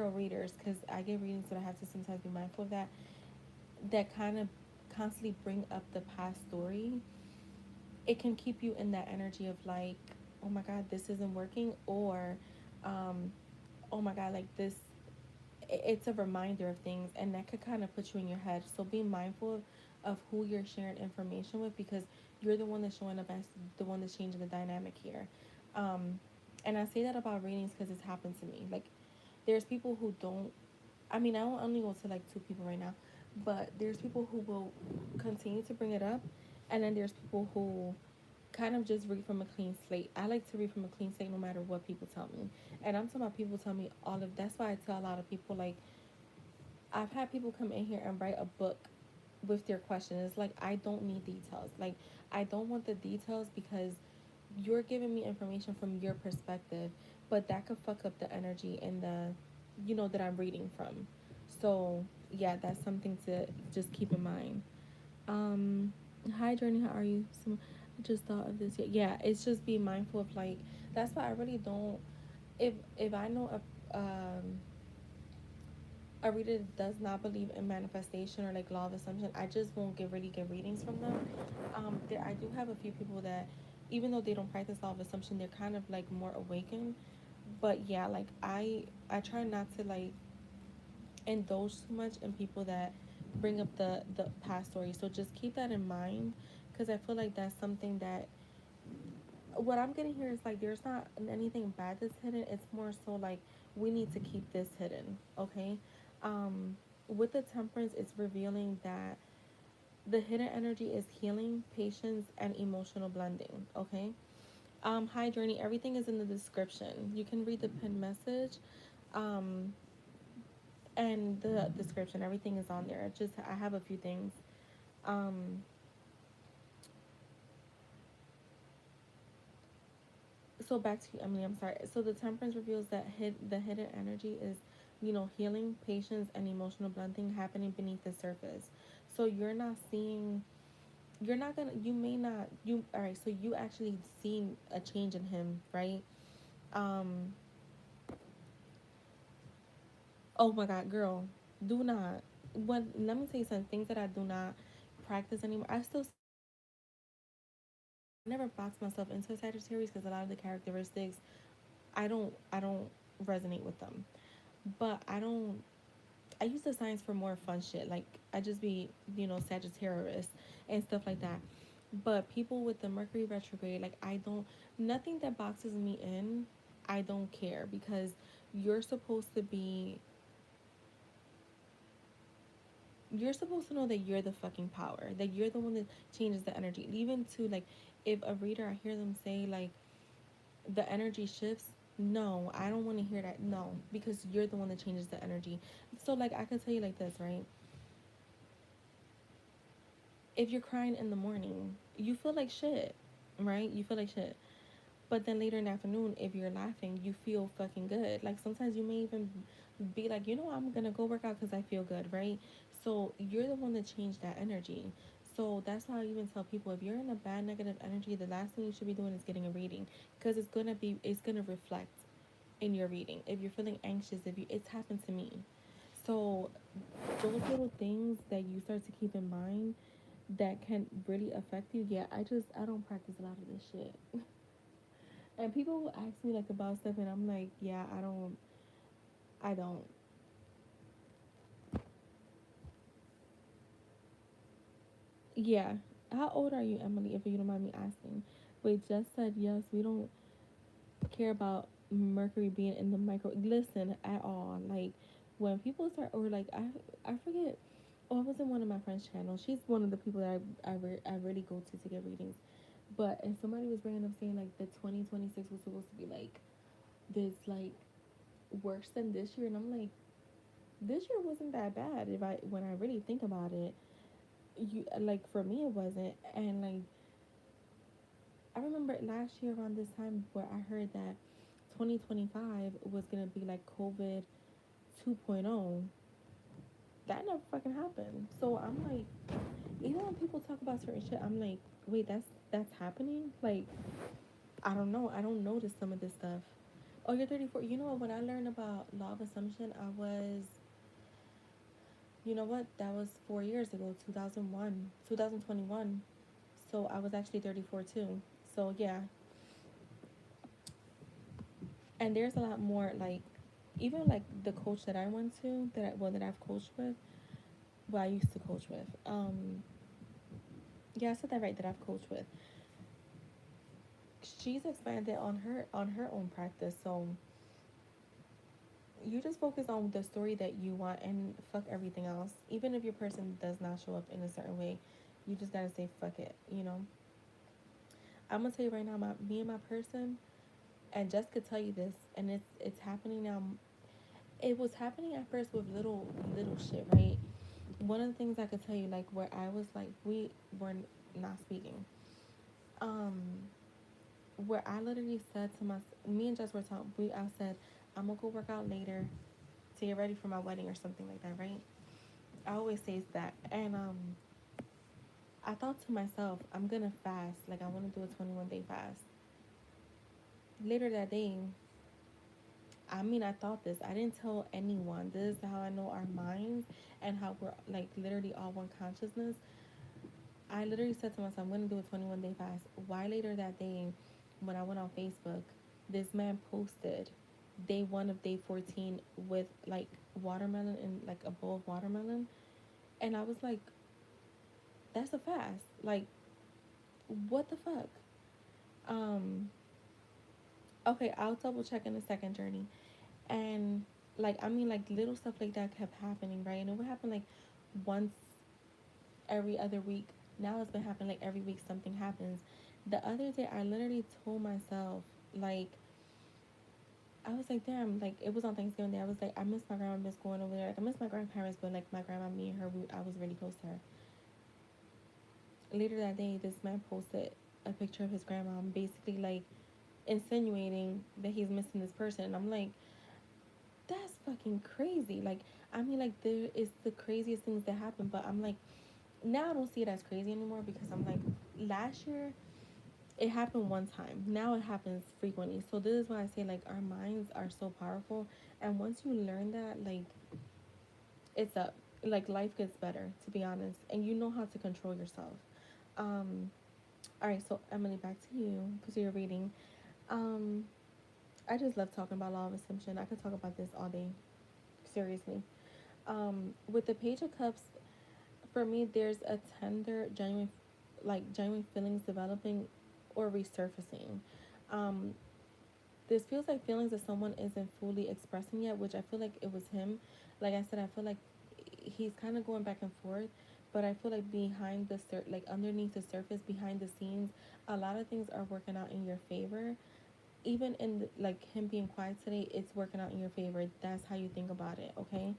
readers, because I get readings, but I have to sometimes be mindful of that, that kind of constantly bring up the past story. It can keep you in that energy of like, oh my god, this isn't working, or um oh my god, like this, it's a reminder of things, and that could kind of put you in your head. So be mindful of who you're sharing information with, because you're the one that's showing up as the one that's changing the dynamic here. um and I say that about readings because it's happened to me. Like, there's people who don't, I mean, I don't only go to like two people right now, but there's people who will continue to bring it up, and then there's people who kind of just read from a clean slate. I like to read from a clean slate no matter what people tell me. And I'm talking about people tell me all of, that's why I tell a lot of people, like, I've had people come in here and write a book with their questions. It's like, I don't need details. Like, I don't want the details, because you're giving me information from your perspective, but that could fuck up the energy and the, that I'm reading from. So yeah, that's something to just keep in mind. um Hi Journey, how are you? I just thought of this. Yeah, it's just be mindful of like, that's why I really don't, if I know a reader does not believe in manifestation or like law of assumption, I just won't give readings from them. There, I do have a few people that, even though they don't practice law of assumption, they're kind of like more awakened. But yeah, like I try not to like indulge too much in people that bring up the past story. So just keep that in mind, because I feel like that's something that, what I'm getting here is like, there's not anything bad that's hidden. It's more so like, we need to keep this hidden, okay? With the temperance, it's revealing that the hidden energy is healing, patience, and emotional blending, okay? Hi Journey, everything is in the description. You can read the pinned message. Um, and the description, everything is on there. Just, I have a few things. Um, so back to you, Emily. I'm sorry. So the temperance reveals that the hidden energy is, healing, patience, and emotional blending happening beneath the surface. So you're not seeing. You're not gonna. You may not. You all right. So you actually seen a change in him, right? Um. Oh my God, girl. Do not. What? Let me tell you some things that I do not practice anymore. I still I never box myself into a Sagittarius, because a lot of the characteristics, I don't resonate with them. But I use the signs for more fun shit. Like, I just be, Sagittarius and stuff like that. But people with the Mercury retrograde, like, I don't, nothing that boxes me in, I don't care, because you're supposed to be, you're supposed to know that you're the fucking power, that you're the one that changes the energy. Even to like, if a reader, I hear them say like, the energy shifts. No, I don't want to hear that. No, because you're the one that changes the energy. So like, I could tell you like this, right? If you're crying in the morning, you feel like shit, right? You feel like shit. But then later in the afternoon, if you're laughing, you feel fucking good. Like, sometimes you may even be like, I'm gonna go work out because I feel good, right? So you're the one that changed that energy. So that's why I even tell people, if you're in a bad negative energy, the last thing you should be doing is getting a reading, because it's gonna reflect in your reading. If you're feeling anxious, if you it's happened to me. So those little things that you start to keep in mind that can really affect you. Yeah, I don't practice a lot of this shit. And people will ask me like about stuff, and I'm like, yeah, I don't. Yeah. How old are you, Emily, if you don't mind me asking? Wait, just said yes, we don't care about Mercury being in the micro. Listen, at all. Like, when people start, or like I forget. Oh, I was in one of my friends' channels. She's one of the people that I really go to get readings. But and somebody was bringing up saying like the 2026 was supposed to be like this like worse than this year, and I'm like, this year wasn't that bad if I when I really think about it. You like for me it wasn't, and like I remember last year around this time where I heard that 2025 was gonna be like COVID 2.0. That never fucking happened. So I'm like, even when people talk about certain shit, I'm like, wait, that's happening? Like, I don't know. I don't notice some of this stuff. Oh, you're 34. You know what? When I learned about law of assumption, I was, you know what? That was 4 years ago, 2001, 2021. So I was actually 34 too. So yeah, and there's a lot more like, even like the coach that I went to that I've coached with, well I used to coach with. Yeah, I said that right. That I've coached with. She's expanded on her own practice. So you just focus on the story that you want and fuck everything else. Even if your person does not show up in a certain way, you just gotta say fuck it. You know. I'm gonna tell you right now, me and my person, and Jess could tell you this, and it's happening now. It was happening at first with little shit, right? One of the things I could tell you, like where I was like we were not speaking, um, where I literally said to my me and Jess were talking. I said I'm gonna go work out later to get ready for my wedding or something like that, right? I always say that, and I thought to myself I'm gonna fast, like I want to do a 21-day fast. Later that day, I mean, I thought this. I didn't tell anyone. This is how I know our minds and how we're like literally all one consciousness. I literally said to myself, I'm going to do a 21-day fast. Why later that day, when I went on Facebook, this man posted day one of day 14 with like watermelon and like a bowl of watermelon. And I was like, that's a fast. Like, what the fuck? Um, okay, I'll double check in a second, Journey. And like, I mean, like little stuff like that kept happening, right? And it would happen like once every other week. Now it's been happening like every week something happens. The other day I literally told myself like I was like, damn, like it was on Thanksgiving Day. I was like, I miss my grandma, miss going over there. Like I miss my grandparents, but like my grandma, me and her, I was really close to her. Later that day, this man posted a picture of his grandma, basically like insinuating that he's missing this person. And I'm like, that's fucking crazy. Like, I mean, like there is the craziest things that happen, but I'm like, now I don't see it as crazy anymore because I'm like, last year it happened one time. Now it happens frequently. So this is why I say like our minds are so powerful, and once you learn that, like it's up. Like life gets better, to be honest, and you know how to control yourself. Um, all right, so Emily, back to you because you're reading. Um, I just love talking about law of assumption. I could talk about this all day, seriously. With the Page of Cups, for me, there's a tender, genuine, like genuine feelings developing or resurfacing. Um, this feels like feelings that someone isn't fully expressing yet, which I feel like it was him. Like I said, I feel like he's kind of going back and forth, but I feel like behind like underneath the surface, behind the scenes, a lot of things are working out in your favor. Even in like him being quiet today, it's working out in your favor. That's how you think about it, okay?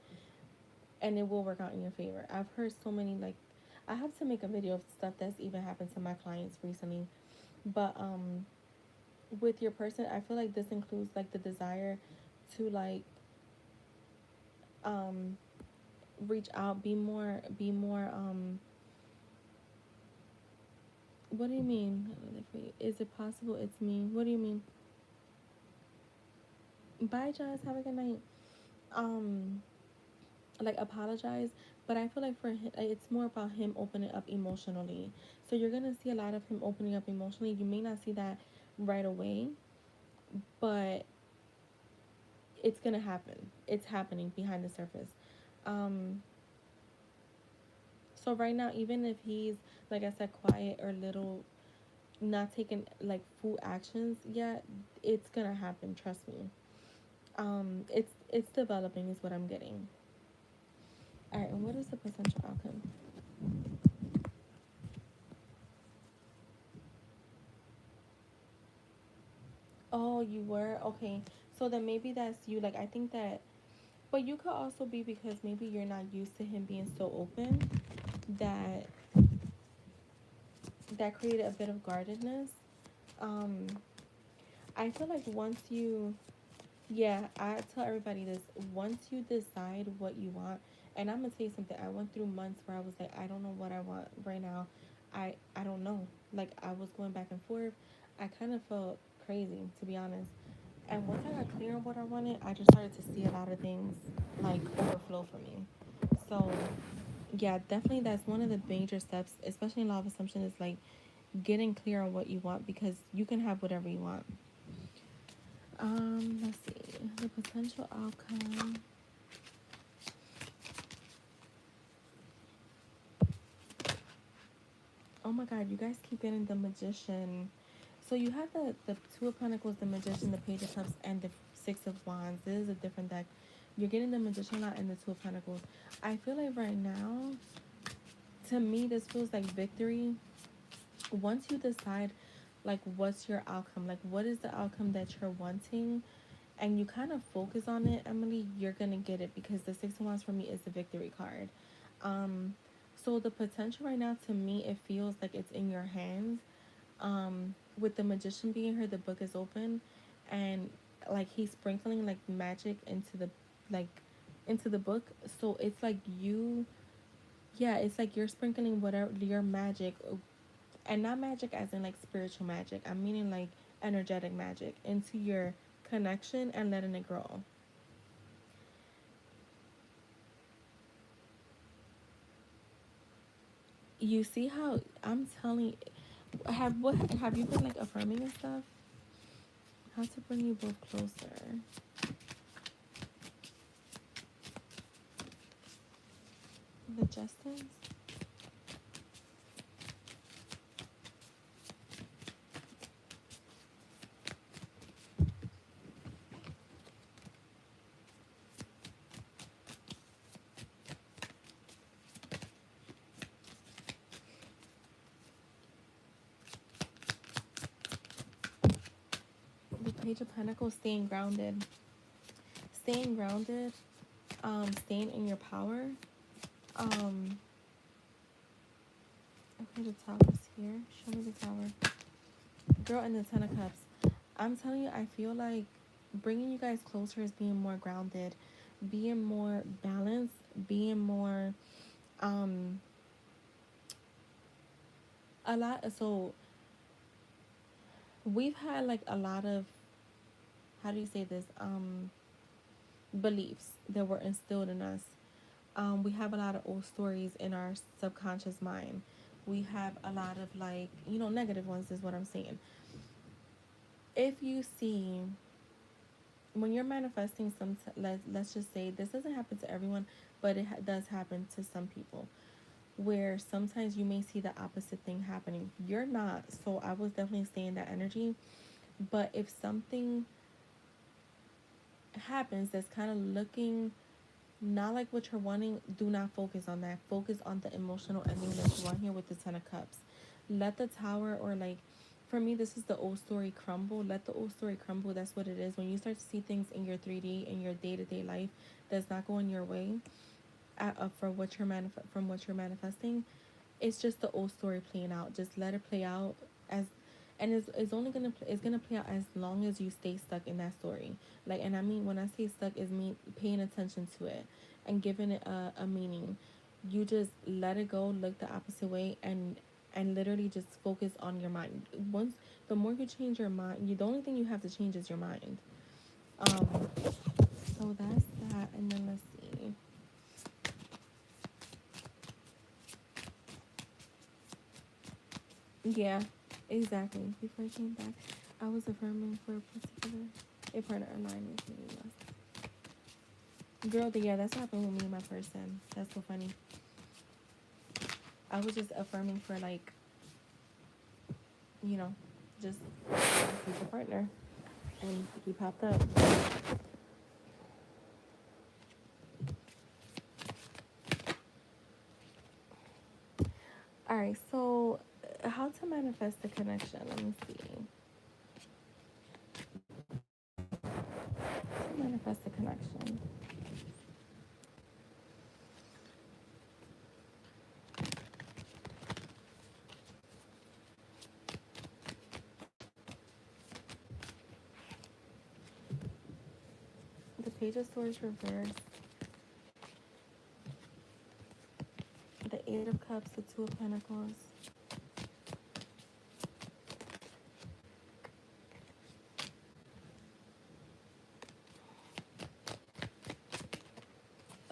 And it will work out in your favor. I've heard so many like I have to make a video of stuff that's even happened to my clients recently. But with your person, I feel like this includes like the desire to like um reach out, be more what do you mean? Is it possible it's me? What do you mean? Bye, Jazz. Have a good night. Um, like apologize, but I feel like for him, it's more about him opening up emotionally. So you're gonna see a lot of him opening up emotionally. You may not see that right away, but it's gonna happen. It's happening behind the surface. Um, so right now, even if he's like I said, quiet or little, not taking like full actions yet, it's gonna happen. Trust me. It's developing is what I'm getting. All right, and what is the potential outcome? Oh, you were okay. So then maybe that's you. Like I think that, but you could also be because maybe you're not used to him being so open that that created a bit of guardedness. Um, I feel like once you, yeah, I tell everybody this. Once you decide what you want, and I'm gonna tell you something. I went through months where I was like, I don't know what I want right now. I don't know. Like I was going back and forth. I kind of felt crazy to be honest. And once I got clear on what I wanted, I just started to see a lot of things like overflow for me. So yeah, definitely that's one of the major steps, especially in law of assumption, is like getting clear on what you want because you can have whatever you want. Let's see. The potential outcome. Oh my god, you guys keep getting the magician. So you have the two of pentacles, the magician, the page of cups, and the six of wands. This is a different deck. You're getting the magician a lot and the two of pentacles. I feel like right now, to me, this feels like victory. Once you decide, like, what's your outcome, like, what is the outcome that you're wanting, and you kind of focus on it, Emily, you're gonna get it because the six of wands for me is the victory card. Um, so the potential right now, to me, it feels like it's in your hands. With the magician being here, the book is open, and like he's sprinkling like magic like into the book. So it's like you, yeah, it's like you're sprinkling whatever your magic, and not magic as in like spiritual magic. I'm meaning like energetic magic into your connection and letting it grow. You see how I'm telling. Have you been like affirming and stuff? How to bring you both closer. The justice. The page of pentacles. Staying grounded. Staying grounded. Staying in your power. Um. Okay, the tower's here. Show me the tower. Girl and the ten of cups. I'm telling you, I feel like bringing you guys closer is being more grounded, being more balanced, being more um a lot. So we've had like a lot of, how do you say this, beliefs that were instilled in us. We have a lot of old stories in our subconscious mind. We have a lot of like, negative ones is what I'm saying. If you see, when you're manifesting let's just say this doesn't happen to everyone, but it does happen to some people, where sometimes you may see the opposite thing happening. You're not, so I was definitely staying that energy. But if something happens that's kind of looking not like what you're wanting, do not focus on that. Focus on the emotional ending that you want here with the ten of cups. Let the tower, or like, for me this is the old story crumble. Let the old story crumble. That's what it is. When you start to see things in your 3D, in your day-to-day life, that's not going your way, for what you're from what you're manifesting, it's just the old story playing out. Just let it play out as, and it's only it's gonna play out as long as you stay stuck in that story. Like, and I mean, when I say stuck, is me paying attention to it and giving it a meaning. You just let it go, look the opposite way, and literally just focus on your mind. Once, the more you change your mind, the only thing you have to change is your mind. um so that's that. And then let's see. Yeah, exactly. Before I came back, I was affirming for a particular a partner aligned with me. Girl, yeah, that's what happened with me and my person. That's so funny. I was just affirming for like, you know, just future partner, and he popped up. right, so how to manifest the connection? Let me see. To manifest the connection. The Page of Swords reversed, the Eight of Cups, the Two of Pentacles.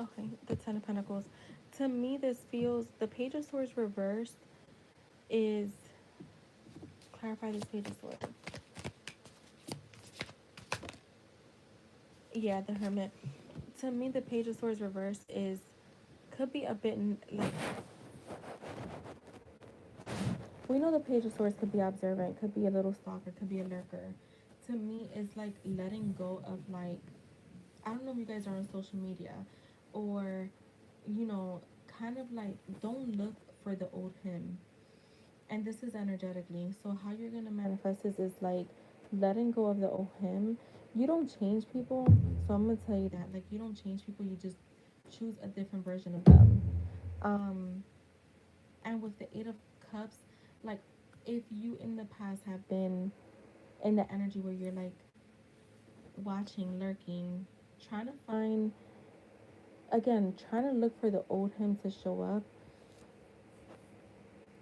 Okay, the Ten of Pentacles. To me, this feels, the Page of Swords reversed is, clarify this Page of Swords. Yeah, the Hermit. To me, the Page of Swords reversed is, could be a bit like, we know the Page of Swords could be observant, could be a little stalker, could be a lurker. To me, it's like letting go of, like, I don't know if you guys are on social media, or, you know, kind of like, don't look for the old him. And this is energetically. So how you're gonna manifest this is like letting go of the old him. You don't change people. So I'm gonna tell you that. Like, you don't change people, you just choose a different version of them. Um and with the Eight of Cups, like, if you in the past have been in the energy where you're like watching, lurking, trying to find, again, trying to look for the old him to show up,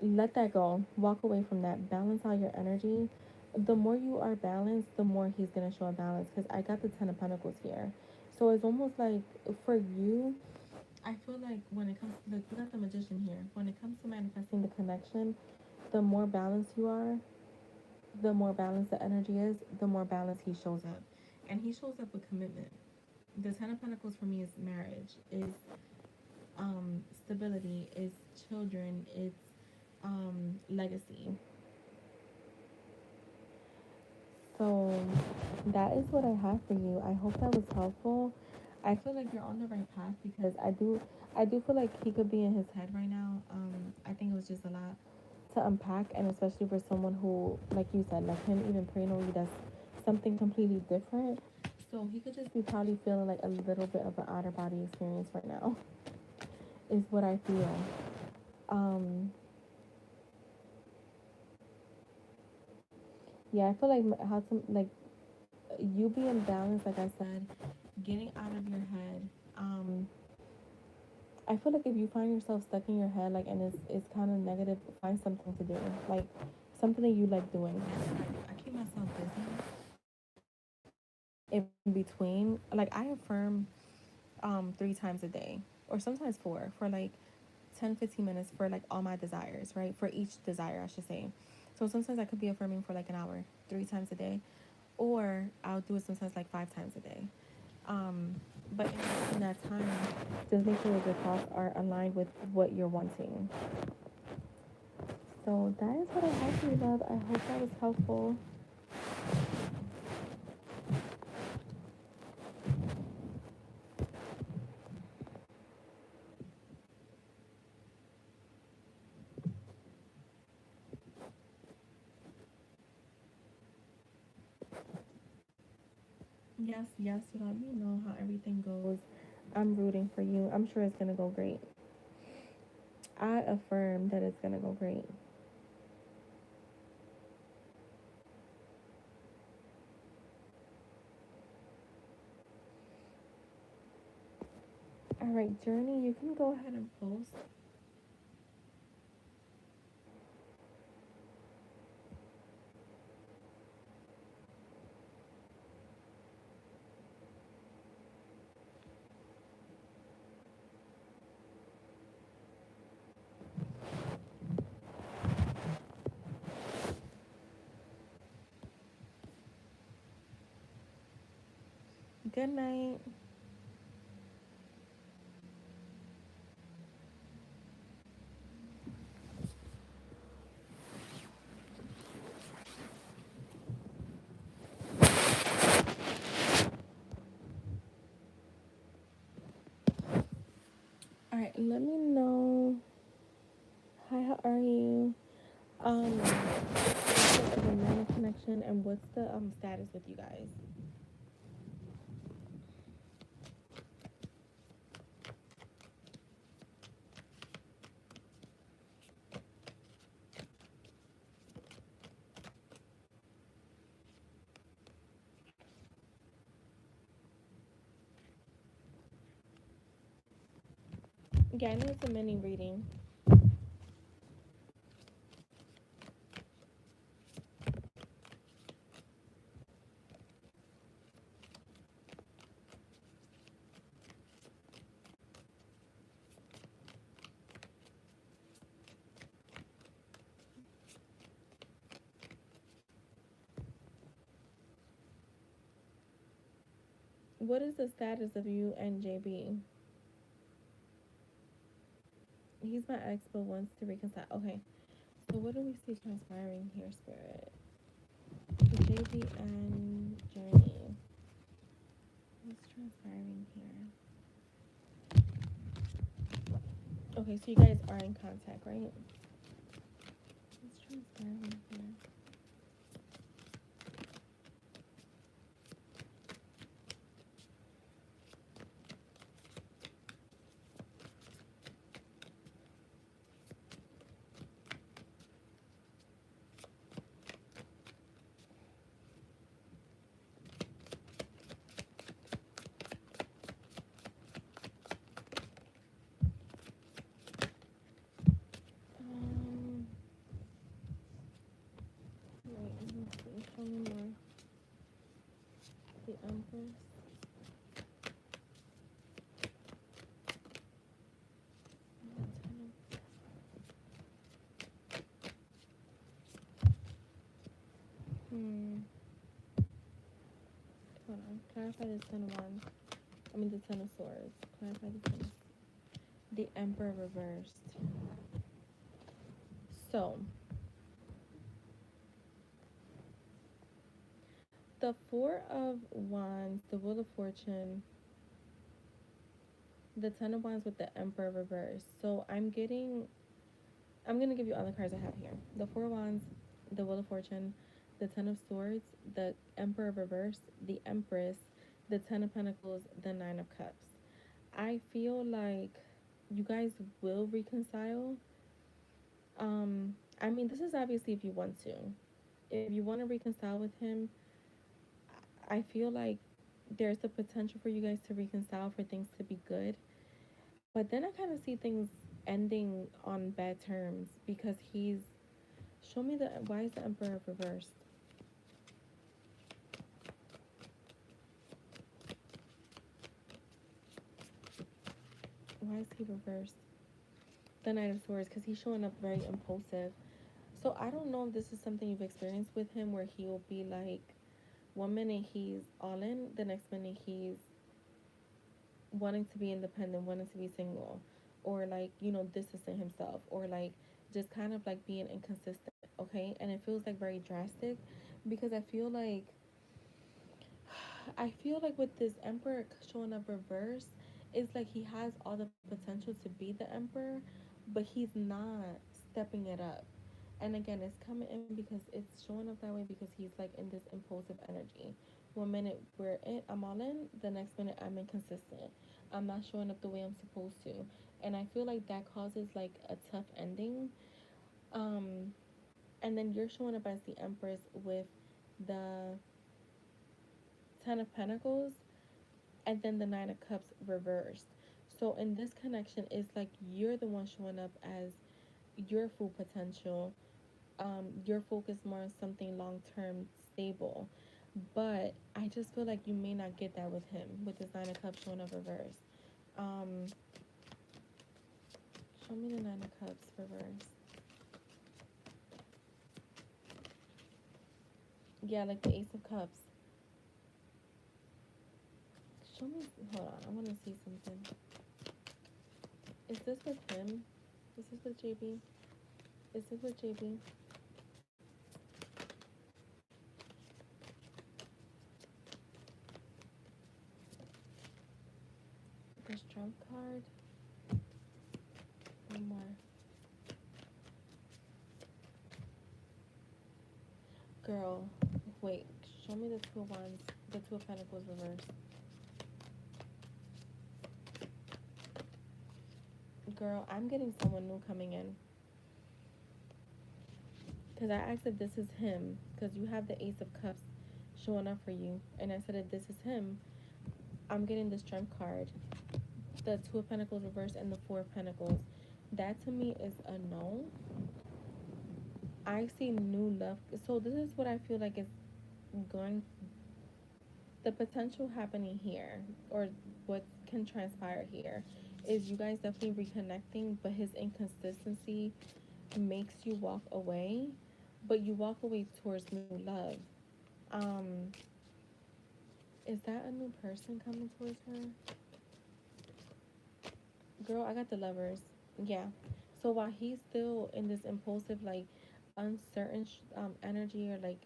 let that go. Walk away from that. Balance out your energy. The more you are balanced, the more he's gonna show a balance. Because I got the Ten of Pentacles here, so it's almost like for you, I feel like when it comes to, like, we got the Magician here. When it comes to manifesting the connection, the more balanced you are, the more balanced the energy is, the more balanced he shows up, and he shows up with commitment. The Ten of Pentacles for me is marriage, is stability, is children, it's legacy. So that is what I have for you. I hope that was helpful. I feel like you're on the right path, because I do feel like he could be in his head right now. I think it was just a lot to unpack, and especially for someone who, like you said, like him, even praying over you, that's something completely different. So he could just be probably feeling like a little bit of an outer body experience right now, is what I feel. Um, yeah, I feel like how to, like, you be in balance, like I said, getting out of your head. I feel like if you find yourself stuck in your head, like, and it's kind of negative, find something to do, like something that you like doing. I keep myself busy in between. Like, I affirm 3 times a day, or sometimes four, for like 10-15 minutes, for like all my desires, right? For each desire, I should say. So sometimes I could be affirming for like an hour, 3 times a day, or I'll do it sometimes like 5 times a day. Um, but in that time, just make sure that your thoughts are aligned with what you're wanting. So that is what I have for you, love. I hope that was helpful. Yes, yes, you let me know how everything goes. I'm rooting for you. I'm sure it's gonna go great. I affirm that it's gonna go great. All right, Journey, you can go ahead and post. Good night. All right, let me know. Hi, how are you? What's the romantic connection and what's the status with you guys? Yeah, I know it's a mini reading. What is the status of you and JB? He's my ex but wants to reconcile. Okay. So what do we see transpiring here, Spirit? JB and Journey. What's transpiring here? Okay, so you guys are in contact, right? What's transpiring here? Wait, let me see. Show me more. The Empress. Hmm. Hold on. Clarify the Ten of Wands. I mean the Ten of Swords. Clarify the Ten of... The Emperor reversed. So, the Four of Wands, the Wheel of Fortune, the Ten of Wands with the Emperor reversed. So I'm gonna give you all the cards I have here. The Four of Wands, the Wheel of Fortune, the Ten of Swords, the Emperor reversed, the Empress, the Ten of Pentacles, the Nine of Cups. I feel like you guys will reconcile. I mean, this is obviously if you want to. If you want to reconcile with him, I feel like there's the potential for you guys to reconcile, for things to be good. But then I kind of see things ending on bad terms because he's... Show me the... Why is the Emperor reversed? Why is he reversed? The Knight of Swords, because he's showing up very impulsive. So I don't know if this is something you've experienced with him where he will be like, one minute he's all in, the next minute he's wanting to be independent, wanting to be single, or like, distancing himself, or like just kind of like being inconsistent, okay? And it feels like very drastic because I feel like with this Emperor showing up reverse, it's like he has all the potential to be the Emperor, but he's not stepping it up. And again, it's coming in because it's showing up that way because he's like in this impulsive energy. One minute I'm all in, the next minute I'm inconsistent. I'm not showing up the way I'm supposed to. And I feel like that causes like a tough ending. Um, and then you're showing up as the Empress with the Ten of Pentacles and then the Nine of Cups reversed. So in this connection, it's like you're the one showing up as your full potential. You're focused more on something long term stable. But I just feel like you may not get that with him, with this Nine of Cups showing up reversed. Um, Show me the Nine of Cups reversed. Yeah, like the Ace of Cups. Show me. Hold on, I want to see something. Is this with him? Is this with JB? Is this with JB? The Strength card. One more. girl, wait, show me the Two of Wands, the Two of Pentacles reversed. Girl, I'm getting someone new coming in. Because I asked if this is him, because you have the Ace of Cups showing up for you. And I said if this is him, I'm getting the Strength card, the Two of Pentacles reversed, and the Four of Pentacles. That to me is a no. I see new love. So this is what I feel like is going, the potential happening here, or what can transpire here, is you guys definitely reconnecting, but his inconsistency makes you walk away, but you walk away towards new love. Um, is that a new person coming towards her? Girl, I got the Lovers. Yeah. So while he's still in this impulsive, like uncertain energy, or like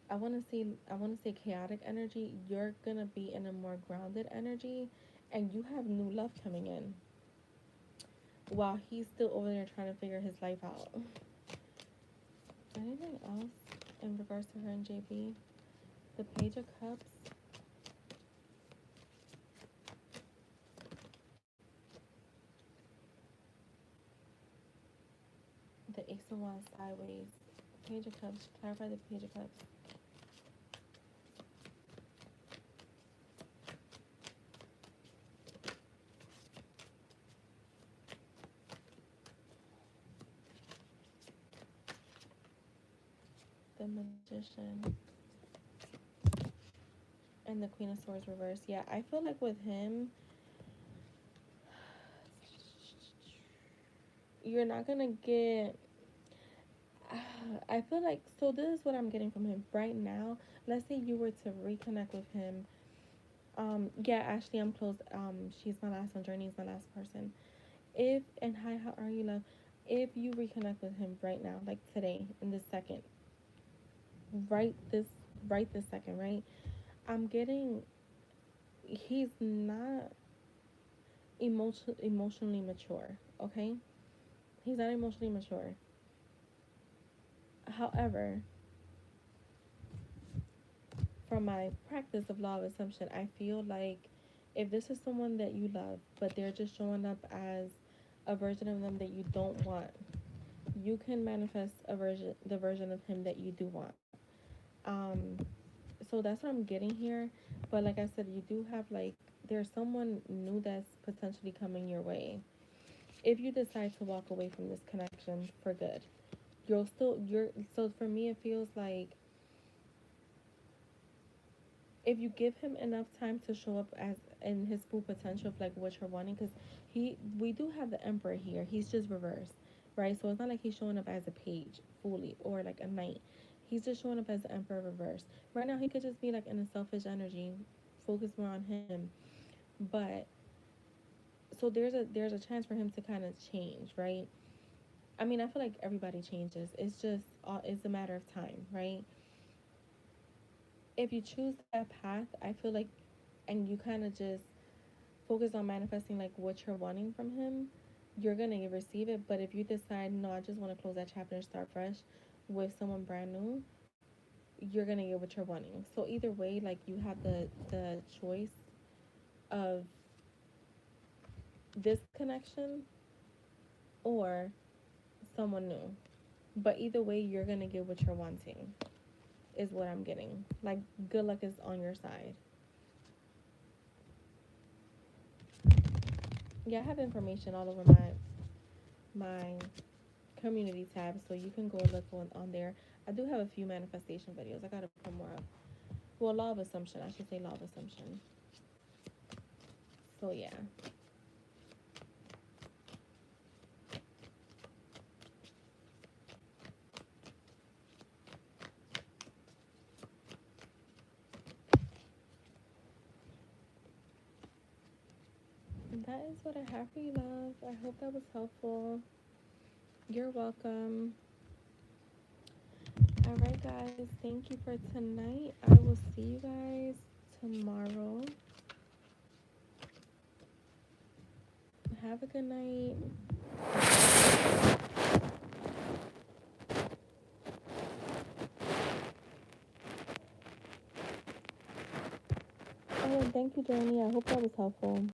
I want to say chaotic energy, you're gonna be in a more grounded energy, and you have new love coming in. While he's still over there trying to figure his life out. Anything else in regards to her and JB? The Page of Cups. The Ace of Wands sideways. Page of Cups. Clarify the Page of Cups. The Magician. And the Queen of Swords reversed. Yeah, I feel like with him, you're not gonna get. I feel like, so this is what I'm getting from him right now. Let's say you were to reconnect with him. Yeah, Ashley, I'm close. She's my last one. Journey is my last person. If, and hi, how are you, love? If you reconnect with him right now, like today, in this second, right this, right this second, right? I'm getting, he's not emotionally mature. Okay, he's not emotionally mature. However, from my practice of law of assumption, I feel like if this is someone that you love, but they're just showing up as a version of them that you don't want, you can manifest the version of him that you do want. Um, so that's what I'm getting here. But like I said, you do have like, there's someone new that's potentially coming your way. If you decide to walk away from this connection for good, you're so for me it feels like if you give him enough time to show up as in his full potential of like what you're wanting, because we do have the Emperor here, he's just reversed, right? So it's not like he's showing up as a page fully or like a knight. He's just showing up as the Emperor reverse. Right now he could just be like in a selfish energy, focus more on him. But so there's a chance for him to kind of change, right? I mean, I feel like everybody changes. It's just it's a matter of time, right? If you choose that path, I feel like, and you kind of just focus on manifesting like what you're wanting from him, you're gonna receive it. But if you decide, no, I just want to close that chapter and start fresh with someone brand new, you're gonna get what you're wanting. So either way, like you have the choice of this connection or someone new. But either way, you're gonna get what you're wanting, is what I'm getting. Like good luck is on your side. Yeah, I have information all over my community tab, so you can go look on there. I do have a few manifestation videos. I gotta put more up. Well, law of assumption. I should say law of assumption. So yeah. That is what I have for you, love. I hope that was helpful. You're welcome. All right, guys. Thank you for tonight. I will see you guys tomorrow. Have a good night. Oh, and thank you, Journey. I hope that was helpful.